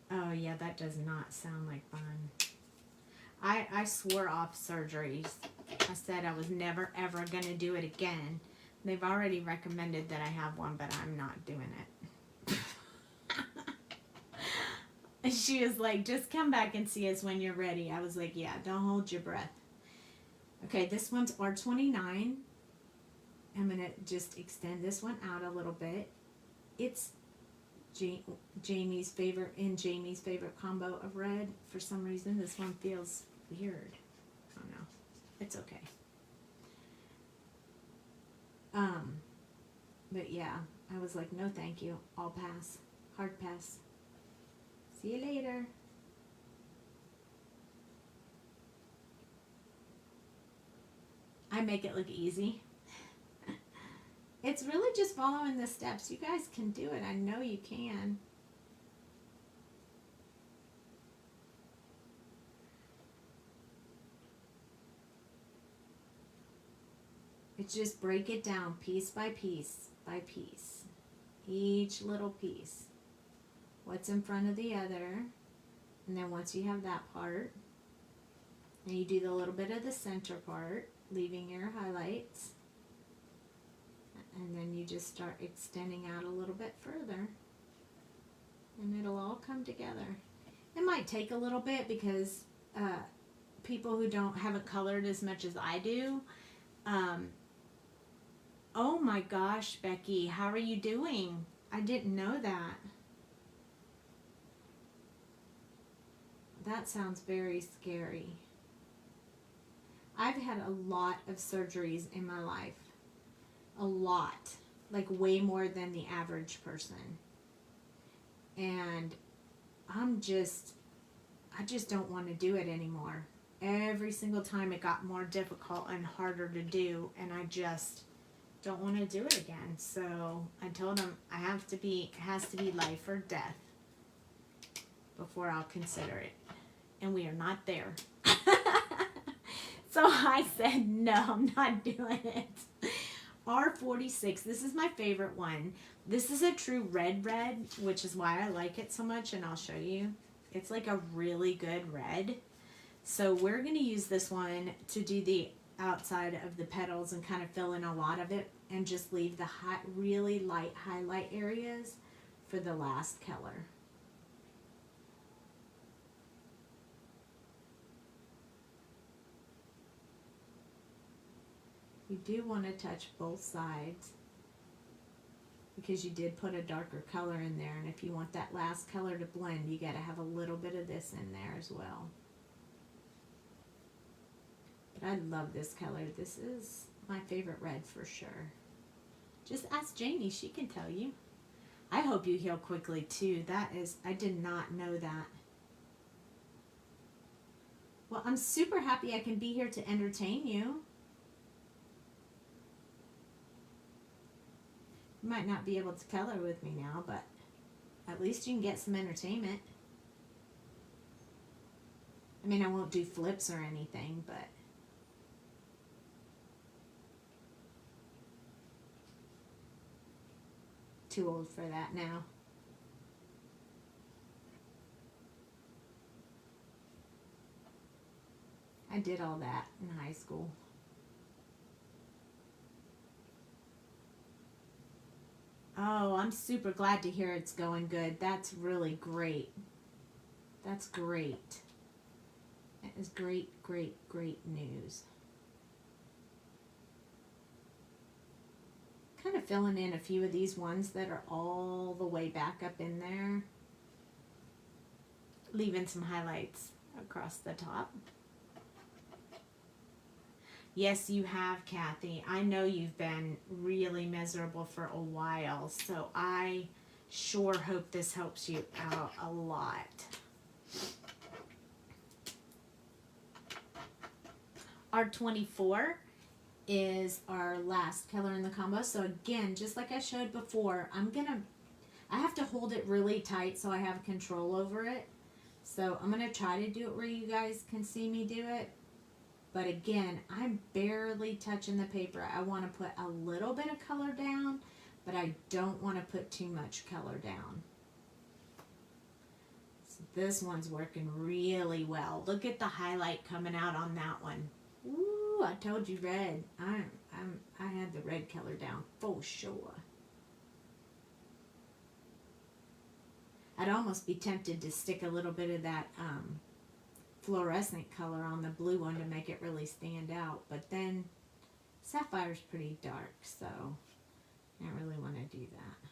Oh yeah, that does not sound like fun. I swore off surgeries. I said I was never ever going to do it again. They've already recommended that I have one, but I'm not doing it. And she was like, just come back and see us when you're ready. I was like, yeah, don't hold your breath. Okay, this one's R29. I'm going to just extend this one out a little bit. It's Jamie's favorite combo of red. For some reason, this one feels weird. I don't know. It's okay. But yeah, I was like, no thank you. I'll pass. Hard pass. See you later. I make it look easy. It's really just following the steps. You guys can do it. I know you can. It's just break it down piece by piece by piece. Each little piece. What's in front of the other. And then once you have that part, then you do the little bit of the center part, leaving your highlights. And then you just start extending out a little bit further. And it'll all come together. It might take a little bit because people who haven't colored as much as I do. Oh my gosh, Becky, how are you doing? I didn't know that. That sounds very scary. I've had a lot of surgeries in my life. A lot. Like way more than the average person. And I just don't want to do it anymore. Every single time it got more difficult and harder to do, and I just don't want to do it again. So I told him it has to be life or death before I'll consider it. And we are not there. So I said, no, I'm not doing it. R46, this is my favorite one. This is a true red, which is why I like it so much, and I'll show you. It's like a really good red. So we're going to use this one to do the outside of the petals and kind of fill in a lot of it and just leave the really light highlight areas for the last color. You do want to touch both sides because you did put a darker color in there, and if you want that last color to blend, you got to have a little bit of this in there as well. But I love this color. This is my favorite red for sure. Just ask Jamie, she can tell you. I hope you heal quickly too. I did not know that. Well, I'm super happy I can be here to entertain you. You might not be able to color with me now, but at least you can get some entertainment. I mean, I won't do flips or anything, but too old for that now. I did all that in high school. Oh, I'm super glad to hear it's going good. That's really great. That's great. That is great, great, great news. Kind of filling in a few of these ones that are all the way back up in there. Leaving some highlights across the top. Yes, you have, Kathy. I know you've been really miserable for a while, so I sure hope this helps you out a lot. Our 24 is our last color in the combo. So again, just like I showed before, I have to hold it really tight so I have control over it. So I'm going to try to do it where you guys can see me do it. But again, I'm barely touching the paper. I want to put a little bit of color down, but I don't want to put too much color down. So this one's working really well. Look at the highlight coming out on that one. Ooh, I told you red. I had the red color down for sure. I'd almost be tempted to stick a little bit of that fluorescent color on the blue one to make it really stand out, but then Sapphire's pretty dark, so I don't really want to do that.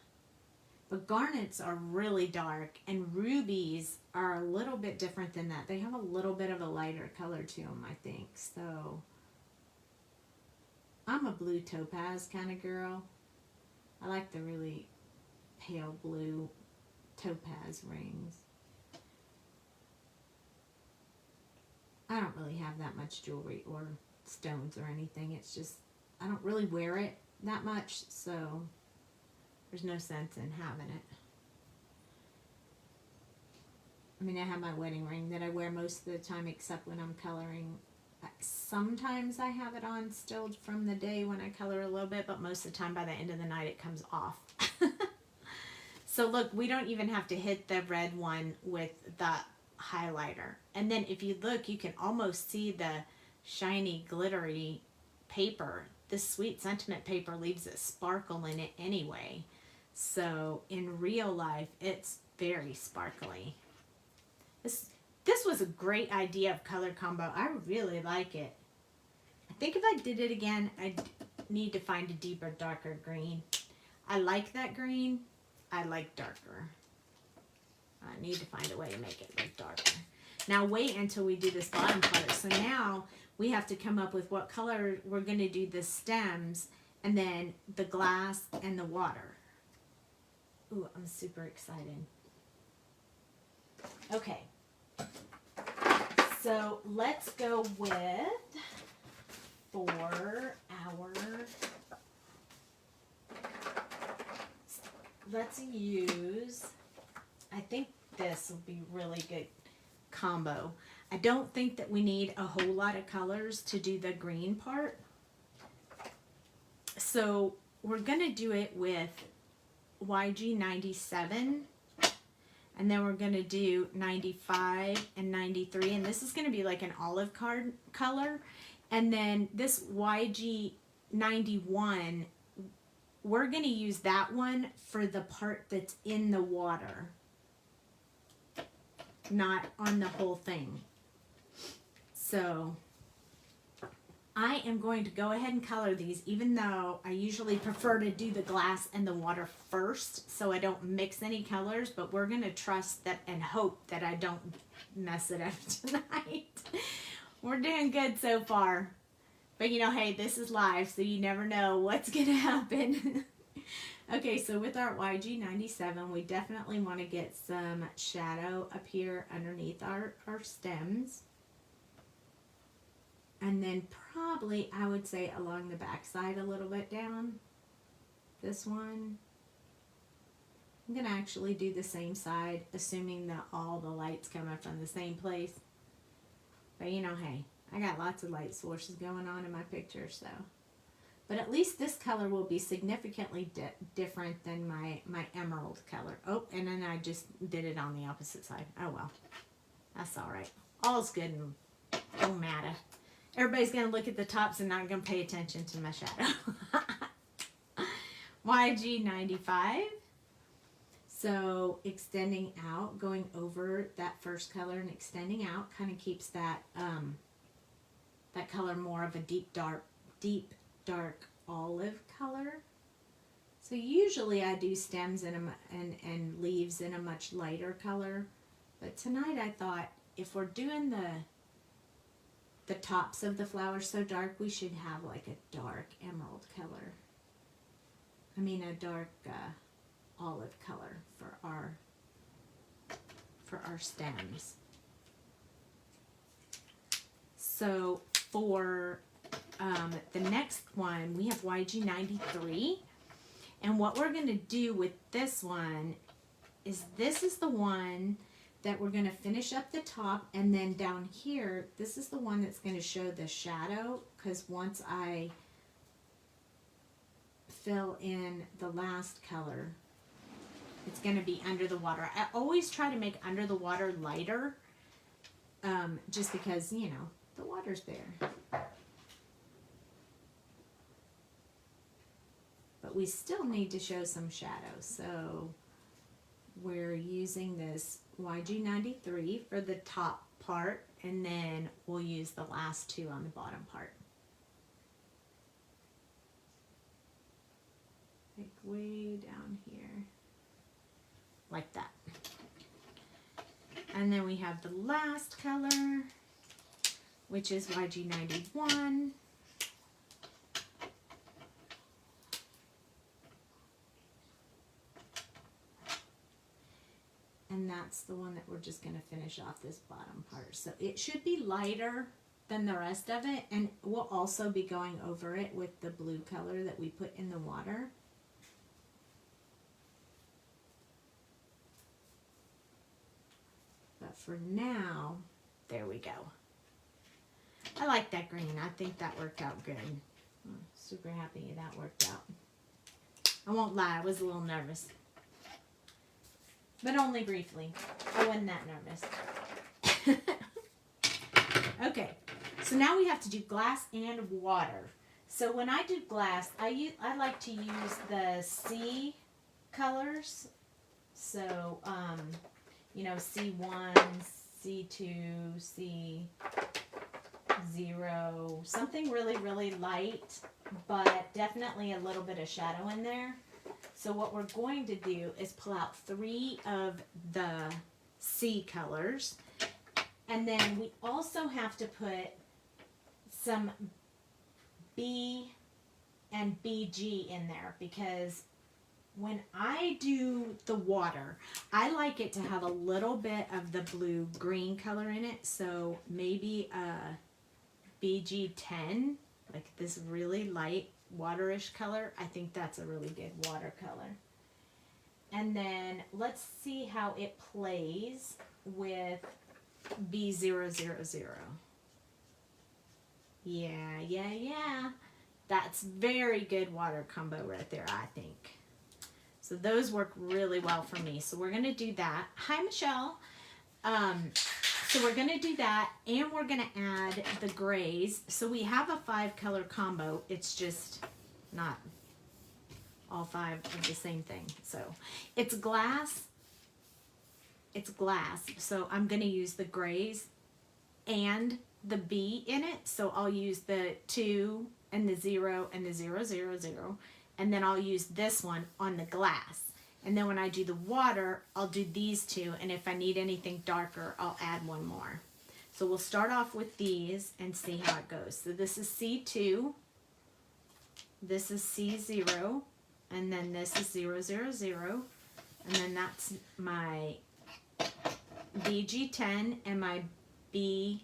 But garnets are really dark, and rubies are a little bit different than that. They have a little bit of a lighter color to them, I think. So I'm a blue topaz kind of girl. I like the really pale blue topaz rings. I don't really have that much jewelry or stones or anything. It's just, I don't really wear it that much, so there's no sense in having it. I mean, I have my wedding ring that I wear most of the time except when I'm coloring. Sometimes I have it on still from the day when I color a little bit, but most of the time by the end of the night it comes off. So look, we don't even have to hit the red one with the highlighter. And then if you look, you can almost see the shiny glittery paper. This Sweet Sentiment paper leaves a sparkle in it anyway. So in real life, it's very sparkly. This was a great idea of color combo. I really like it. I think if I did it again, I'd need to find a deeper, darker green. I like that green. I like darker. I need to find a way to make it look darker. Now wait until we do this bottom part. So now we have to come up with what color we're going to do the stems and then the glass and the water. Ooh, I'm super excited. Okay. So let's go with, for our, let's use, I think this will be really good combo. I don't think that we need a whole lot of colors to do the green part. So we're going to do it with YG 97. And then we're going to do 95 and 93. And this is going to be like an olive color. And then this YG 91, we're going to use that one for the part that's in the water. Not on the whole thing. So I am going to go ahead and color these, even though I usually prefer to do the glass and the water first so I don't mix any colors, but we're going to trust that and hope that I don't mess it up tonight. We're doing good so far. But you know, hey, this is live, so you never know what's going to happen. Okay, so with our YG 97, we definitely want to get some shadow up here underneath our stems. And then probably, I would say, along the back side a little bit down. This one. I'm going to actually do the same side, assuming that all the light's coming from the same place. But you know, hey, I got lots of light sources going on in my picture, so. But at least this color will be significantly different than my emerald color. Oh, and then I just did it on the opposite side. Oh, well. That's all right. All's good and don't matter. Everybody's going to look at the tops and not going to pay attention to my shadow. YG95. So extending out, going over that first color and extending out kind of keeps that that color more of a deep dark olive color. So usually I do stems and leaves in a much lighter color, but tonight I thought if we're doing the tops of the flowers so dark, we should have like a dark emerald color. I mean a dark olive color for our stems. So for the next one, we have YG93, and what we're going to do with this one is this is the one that we're going to finish up the top, and then down here, this is the one that's going to show the shadow, because once I fill in the last color, it's going to be under the water. I always try to make under the water lighter, just because, you know, the water's there. But we still need to show some shadow, so we're using this YG93 for the top part, and then we'll use the last two on the bottom part. Like way down here, like that. And then we have the last color, which is YG91. And that's the one that we're just going to finish off this bottom part. So it should be lighter than the rest of it, and we'll also be going over it with the blue color that we put in the water. But for now, there we go. I like that green. I think that worked out good. I'm super happy that worked out. I won't lie, I was a little nervous. But only briefly. I wasn't that nervous. Okay, so now we have to do glass and water. So when I do glass, I like to use the C colors. So, you know, C1, C2, C0, something really, really light, but definitely a little bit of shadow in there. So what we're going to do is pull out 3 of the C colors, and then we also have to put some B and BG in there, because when I do the water, I like it to have a little bit of the blue-green color in it, so maybe a BG10, like this really light waterish color. I think that's a really good watercolor. And then let's see how it plays with B000. Yeah. That's very good water combo right there, I think. So those work really well for me. So we're going to do that. Hi, Michelle. So we're going to do that, and we're going to add the grays. So we have a 5-color combo. It's just not all 5 of the same thing. So it's glass. It's glass. So I'm going to use the grays and the B in it. So I'll use the 2 and the 0 and the 0, 0, 0. And then I'll use this one on the glass. And then when I do the water, I'll do these 2, and if I need anything darker, I'll add one more. So we'll start off with these and see how it goes. So this is C2, this is C0, and then this is 0, 0, 0, and then that's my BG10 and my B000.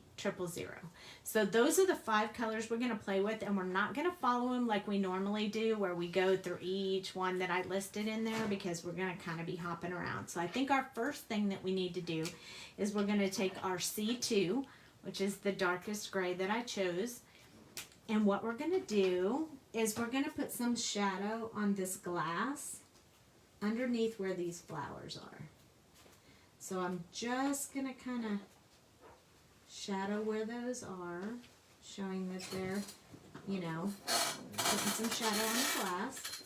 So those are the 5 colors we're going to play with, and we're not going to follow them like we normally do, where we go through each one that I listed in there, because we're going to kind of be hopping around. So I think our first thing that we need to do is we're going to take our C2, which is the darkest gray that I chose, and what we're going to do is we're going to put some shadow on this glass underneath where these flowers are. So I'm just going to kind of shadow where those are, showing that they're, you know, putting some shadow on the glass.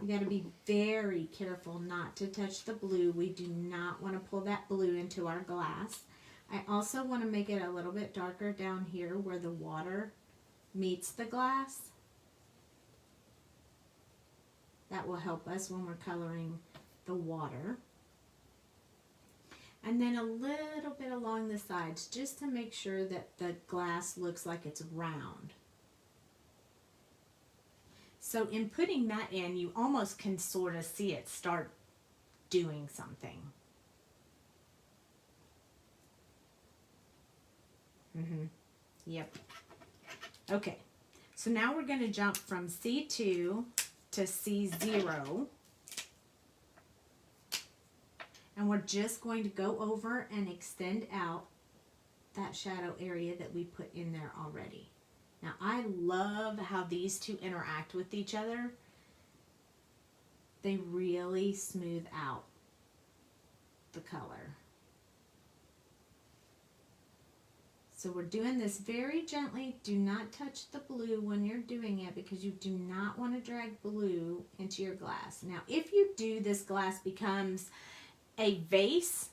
You got to be very careful not to touch the blue. We do not want to pull that blue into our glass. I also want to make it a little bit darker down here where the water meets the glass. That will help us when we're coloring the water. And then a little bit along the sides, just to make sure that the glass looks like it's round. So in putting that in, you almost can sort of see it start doing something. Yep. Okay, so now we're going to jump from C2 to C0. And we're just going to go over and extend out that shadow area that we put in there already. Now I love how these two interact with each other. They really smooth out the color. So we're doing this very gently. Do not touch the blue when you're doing it because you do not want to drag blue into your glass. Now if you do, this glass becomes a vase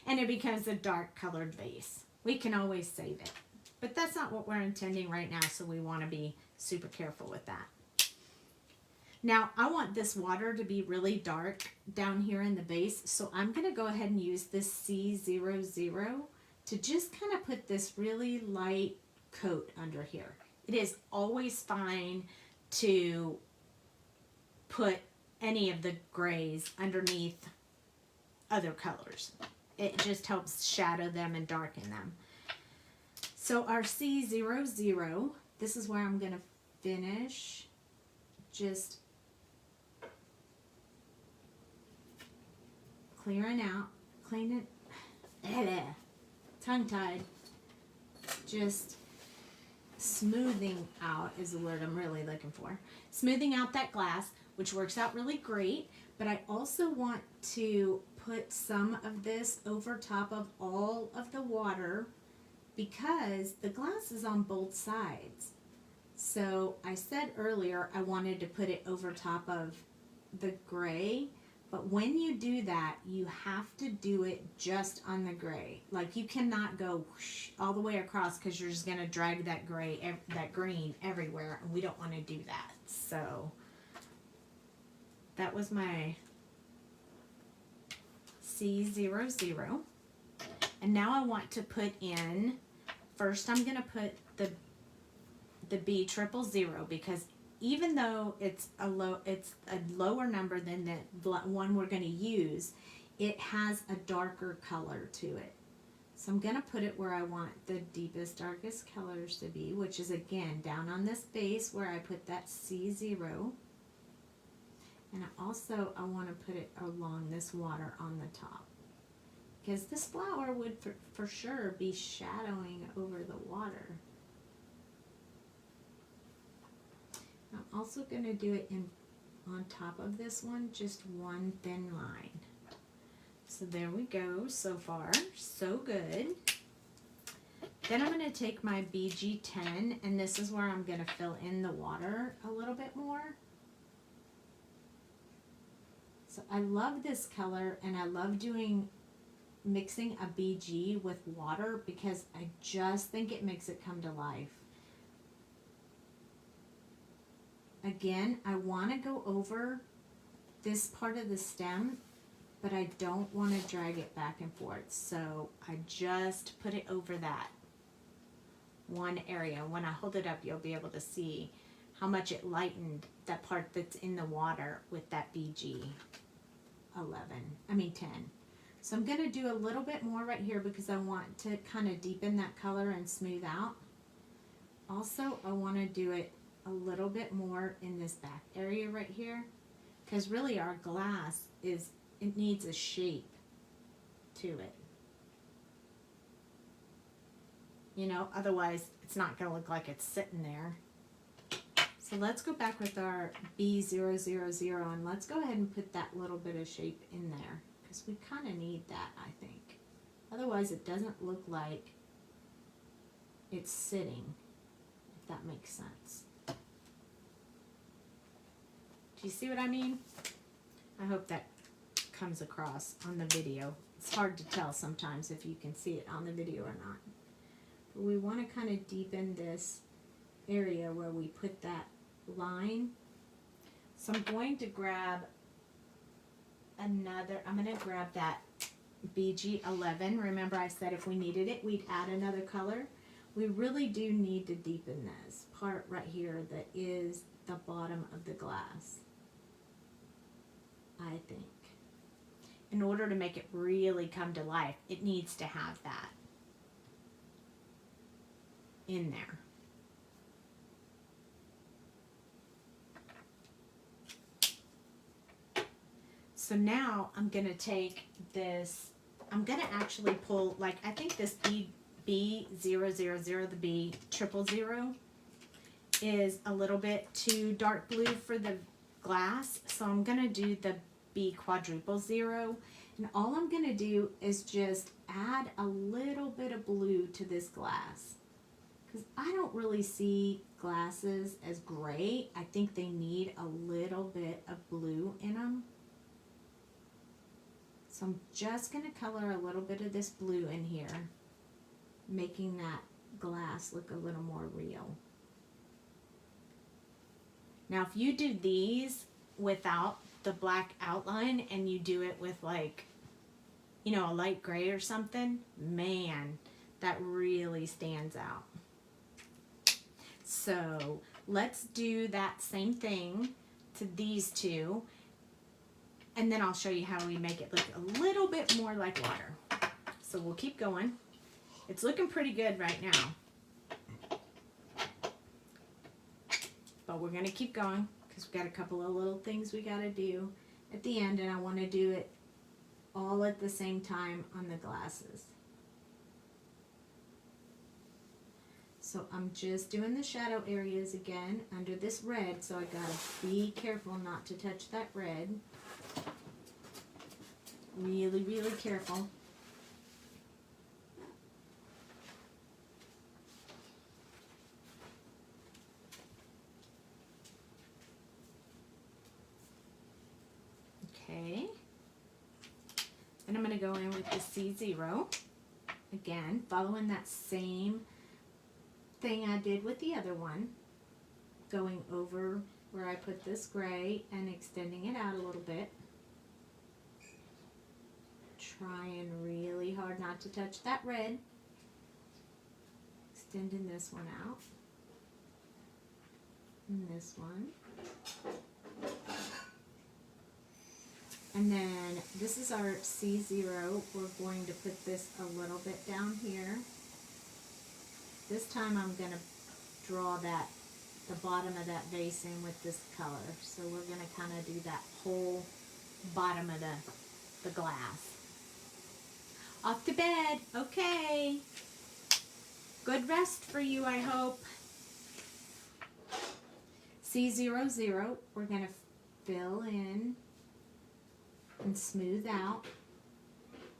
and it becomes a dark colored vase. We can always save it, but that's not what we're intending right now, so we want to be super careful with that. Now I want this water to be really dark down here in the base, so I'm going to go ahead and use this C00 to just kind of put this really light coat under here. It is always fine to put any of the grays underneath other colors. It just helps shadow them and darken them. So our C00, this is where I'm going to finish just clearing out, clean it, tongue-tied, just smoothing out is the word I'm really looking for. Smoothing out that glass, which works out really great, but I also want to put some of this over top of all of the water because the glass is on both sides. So I said earlier I wanted to put it over top of the gray, but when you do that, you have to do it just on the gray. Like you cannot go whoosh all the way across because you're just going to drag that green everywhere, and we don't want to do that. So that was my C00. And now I want to put in, first I'm going to put the B000 because even though it's a lower number than the one we're going to use, it has a darker color to it. So I'm going to put it where I want the deepest, darkest colors to be, which is again down on this base where I put that C0. And I want to put it along this water on the top because this flower would for sure be shadowing over the water. I'm also going to do it on top of this one, just one thin line. So there we go. So far, so good. Then I'm going to take my BG10, and this is where I'm going to fill in the water a little bit more. So I love this color, and I love mixing a BG with water because I just think it makes it come to life. Again, I want to go over this part of the stem, but I don't want to drag it back and forth. So I just put it over that one area. When I hold it up, you'll be able to see how much it lightened that part that's in the water with that BG 10. So I'm going to do a little bit more right here because I want to kind of deepen that color and smooth out. Also, I want to do it a little bit more in this back area right here because really our glass it needs a shape to it. You know, otherwise it's not going to look like it's sitting there. So let's go back with our B000 and let's go ahead and put that little bit of shape in there because we kind of need that, I think. Otherwise it doesn't look like it's sitting, if that makes sense. Do you see what I mean? I hope that comes across on the video. It's hard to tell sometimes if you can see it on the video or not. But we want to kind of deepen this area where we put that line. So I'm going to grab another, I'm going to grab that BG11. Remember I said if we needed it, we'd add another color. We really do need to deepen this part right here that is the bottom of the glass, I think. In order to make it really come to life, it needs to have that in there. So now I'm going to take this, I'm going to actually pull, like, I think this B000, the B000, is a little bit too dark blue for the glass. So I'm going to do the B000. And all I'm going to do is just add a little bit of blue to this glass. Because I don't really see glasses as gray. I think they need a little bit of blue in them. So I'm just going to color a little bit of this blue in here, making that glass look a little more real. Now if you do these without the black outline and you do it with, like, you know, a light gray or something, man, that really stands out. So let's do that same thing to these two. And then I'll show you how we make it look a little bit more like water. So we'll keep going. It's looking pretty good right now. But we're going to keep going because we've got a couple of little things we got to do at the end. And I want to do it all at the same time on the glasses. So I'm just doing the shadow areas again under this red. So I got to be careful not to touch that red. Really, really careful. Okay. Then I'm going to go in with the C0. Again, following that same thing I did with the other one. Going over where I put this gray and extending it out a little bit. Trying really hard not to touch that red. Extending this one out. And this one. And then this is our C0. We're going to put this a little bit down here. This time I'm going to draw that, the bottom of that vase in with this color. So we're going to kind of do that whole bottom of the glass. Off to bed. Okay. Good rest for you, I hope. C00, we're going to fill in and smooth out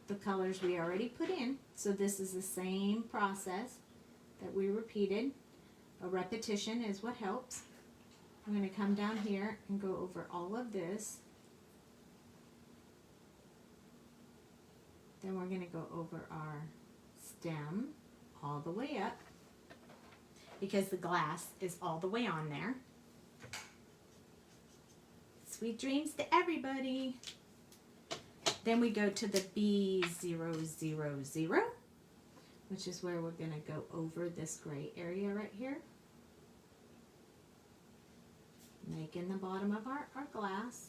the colors we already put in. So this is the same process that we repeated. A repetition is what helps. I'm going to come down here and go over all of this. Then we're going to go over our stem all the way up because the glass is all the way on there. Sweet dreams to everybody. Then we go to the B000, which is where we're going to go over this gray area right here. Making the bottom of our glass.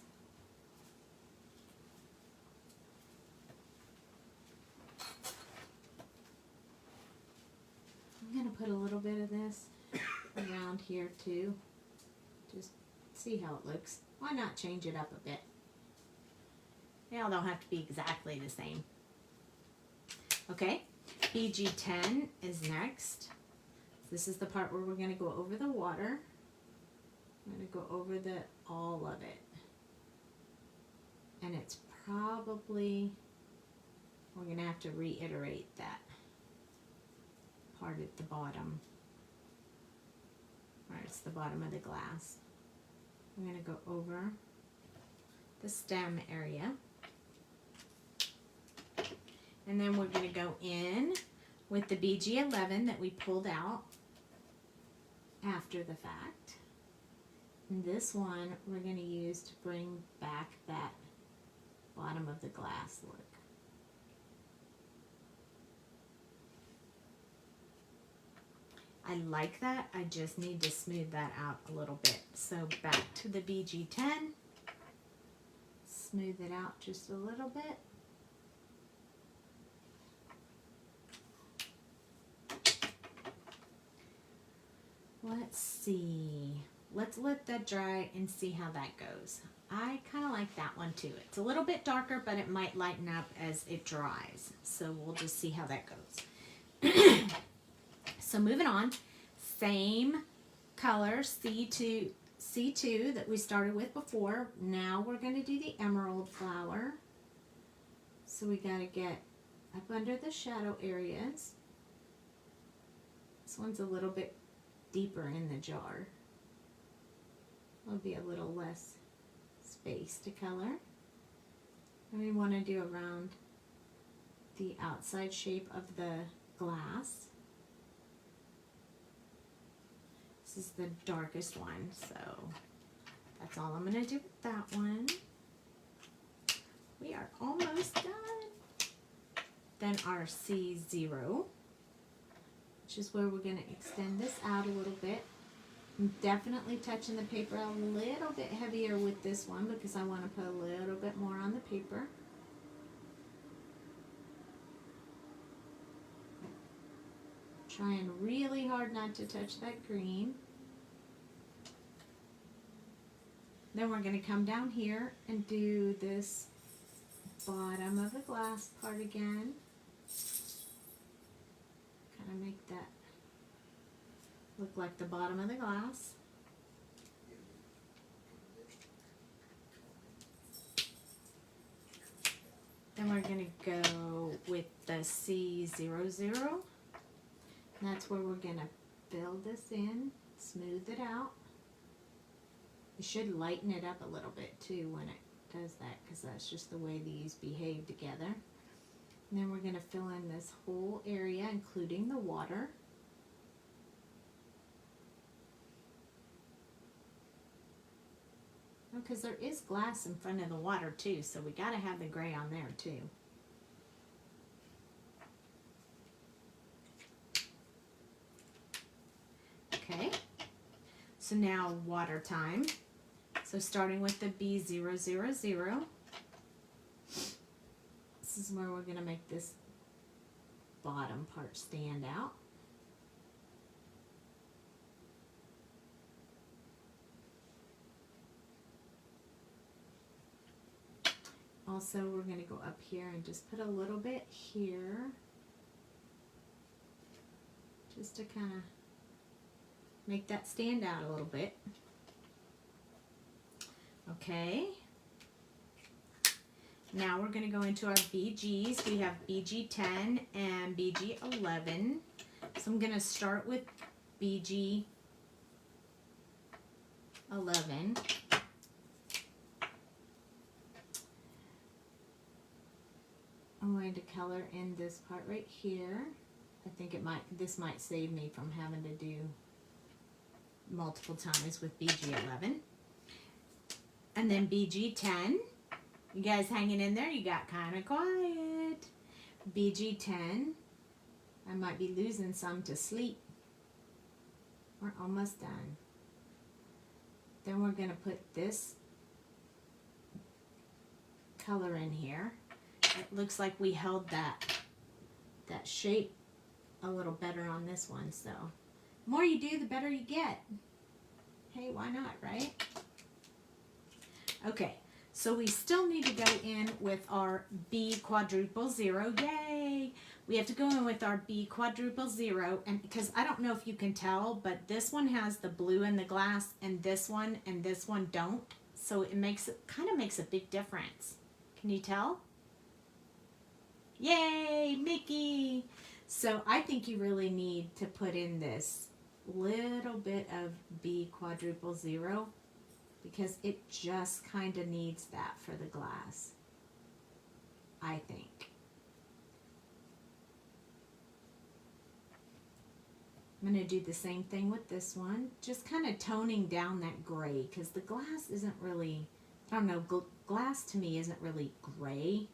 I'm going to put a little bit of this around here too. Just see how it looks. Why not change it up a bit? They all don't have to be exactly the same. Okay, BG10 is next. This is the part where we're going to go over the water. I'm going to go over all of it. And it's probably, we're going to have to reiterate that part at the bottom. Or it's the bottom of the glass. I'm going to go over the stem area. And then we're going to go in with the BG11 that we pulled out after the fact. And this one we're going to use to bring back that bottom of the glass look. I like that. I just need to smooth that out a little bit. So back to the BG10. Smooth it out just a little bit. Let's see. Let's let that dry and see how that goes. I kind of like that one too. It's a little bit darker, but it might lighten up as it dries. So we'll just see how that goes. So moving on, same color, C2 that we started with before. Now we're going to do the emerald flower. So we got to get up under the shadow areas. This one's a little bit deeper in the jar. There'll be a little less space to color. And we want to do around the outside shape of the glass. This is the darkest one, so that's all I'm going to do with that one. We are almost done. Then our C0, which is where we're going to extend this out a little bit. I'm definitely touching the paper a little bit heavier with this one because I want to put a little bit more on the paper. Trying really hard not to touch that green. Then we're going to come down here and do this bottom of the glass part again. Kind of make that look like the bottom of the glass. Then we're going to go with the C00. That's where we're going to fill this in, smooth it out. You should lighten it up a little bit too when it does that because that's just the way these behave together. And then we're going to fill in this whole area, including the water. Because there is glass in front of the water too, so we got to have the gray on there too. Okay, so now water time. So starting with the B000, this is where we're going to make this bottom part stand out. Also, we're going to go up here and just put a little bit here, just to kind of make that stand out a little bit. Okay. Now we're going to go into our BGs. We have BG10 and BG11. So I'm going to start with BG11. I'm going to color in this part right here. I think this might save me from having to do multiple times with BG11. And then BG10. You guys hanging in there? You got kind of quiet. BG10. I might be losing some to sleep. We're almost done. Then we're going to put this color in here. It looks like we held that shape a little better on this one. So the more you do, the better you get. Hey, why not, right? Okay, so we still need to go in with our B quadruple zero. Yay! We have to go in with our B quadruple zero, and because I don't know if you can tell, but this one has the blue in the glass, and this one don't. So it kind of makes a big difference. Can you tell? Yay, Mickey! So I think you really need to put in this little bit of B quadruple zero because it just kind of needs that for the glass, I think. I'm going to do the same thing with this one, just kind of toning down that gray, because the glass isn't really, I don't know, glass to me isn't really gray.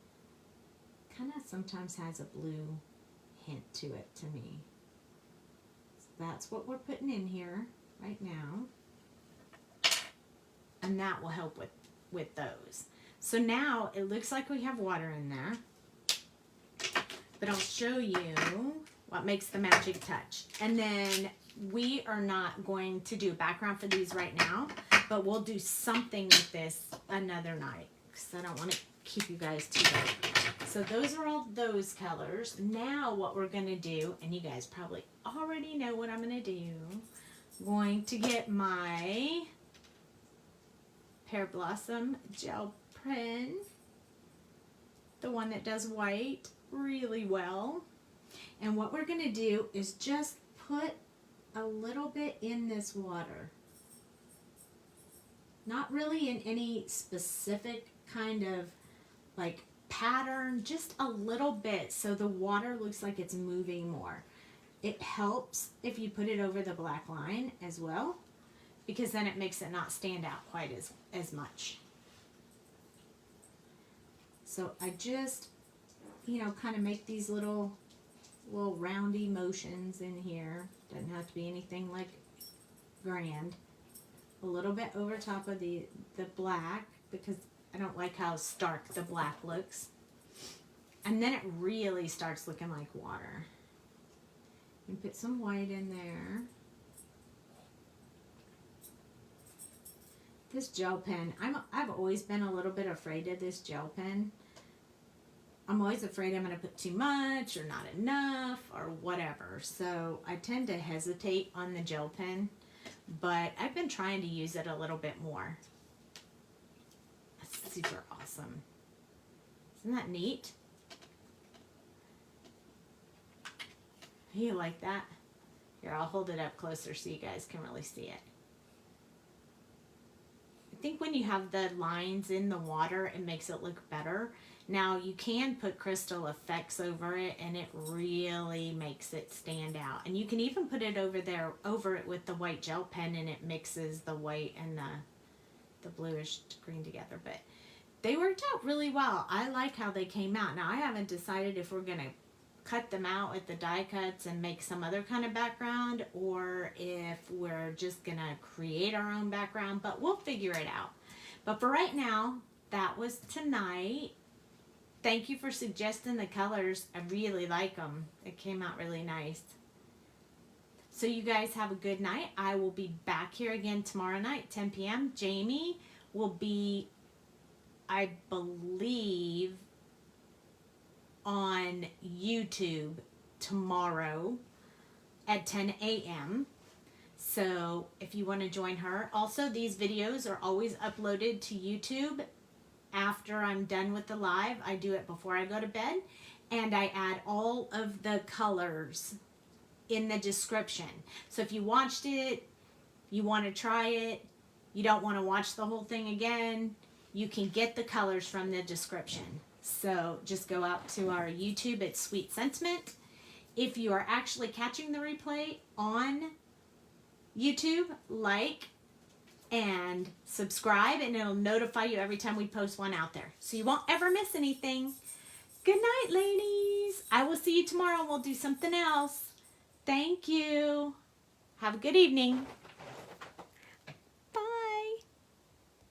Kind of sometimes has a blue hint to it to me. So that's what we're putting in here right now. And that will help with those. So now it looks like we have water in there. But I'll show you what makes the magic touch. And then we are not going to do a background for these right now, but we'll do something with this another night, because I don't want to keep you guys too late. So those are all those colors. Now what we're going to do, and you guys probably already know what I'm going to do, I'm going to get my Pear Blossom gel pen, the one that does white really well. And what we're going to do is just put a little bit in this water. Not really in any specific kind of like pattern, just a little bit so the water looks like it's moving more. It helps if you put it over the black line as well, because then it makes it not stand out quite as much. So I just, you know, kind of make these little roundy motions in here. Doesn't have to be anything like grand. A little bit over top of the black, because I don't like how stark the black looks. And then it really starts looking like water. And put some white in there. This gel pen, I've always been a little bit afraid of this gel pen. I'm always afraid I'm going to put too much or not enough or whatever. So I tend to hesitate on the gel pen, but I've been trying to use it a little bit more. That's super awesome. Isn't that neat? You like that? Here, I'll hold it up closer so you guys can really see it. I think when you have the lines in the water, it makes it look better. Now, you can put crystal effects over it, and it really makes it stand out. And you can even put it over it with the white gel pen, and it mixes the white and the bluish green together. But they worked out really well. I like how they came out. Now, I haven't decided if we're going to cut them out with the die cuts and make some other kind of background, or if we're just going to create our own background, but we'll figure it out. But for right now, that was tonight. Thank you for suggesting the colors. I really like them. It came out really nice. So you guys have a good night. I will be back here again tomorrow night, 10 p.m. Jamie will be, I believe, on YouTube tomorrow at 10 a.m. So if you want to join her. Also, these videos are always uploaded to YouTube after I'm done with the live. I do it before I go to bed, and I add all of the colors in the description. So if you watched it, you want to try it, you don't want to watch the whole thing again, you can get the colors from the description. So just go out to our YouTube at Sweet Sentiment. If you are actually catching the replay on YouTube, like and subscribe, and it'll notify you every time we post one out there, so you won't ever miss anything. Good night, ladies. I will see you tomorrow. We'll do something else. Thank you. Have a good evening.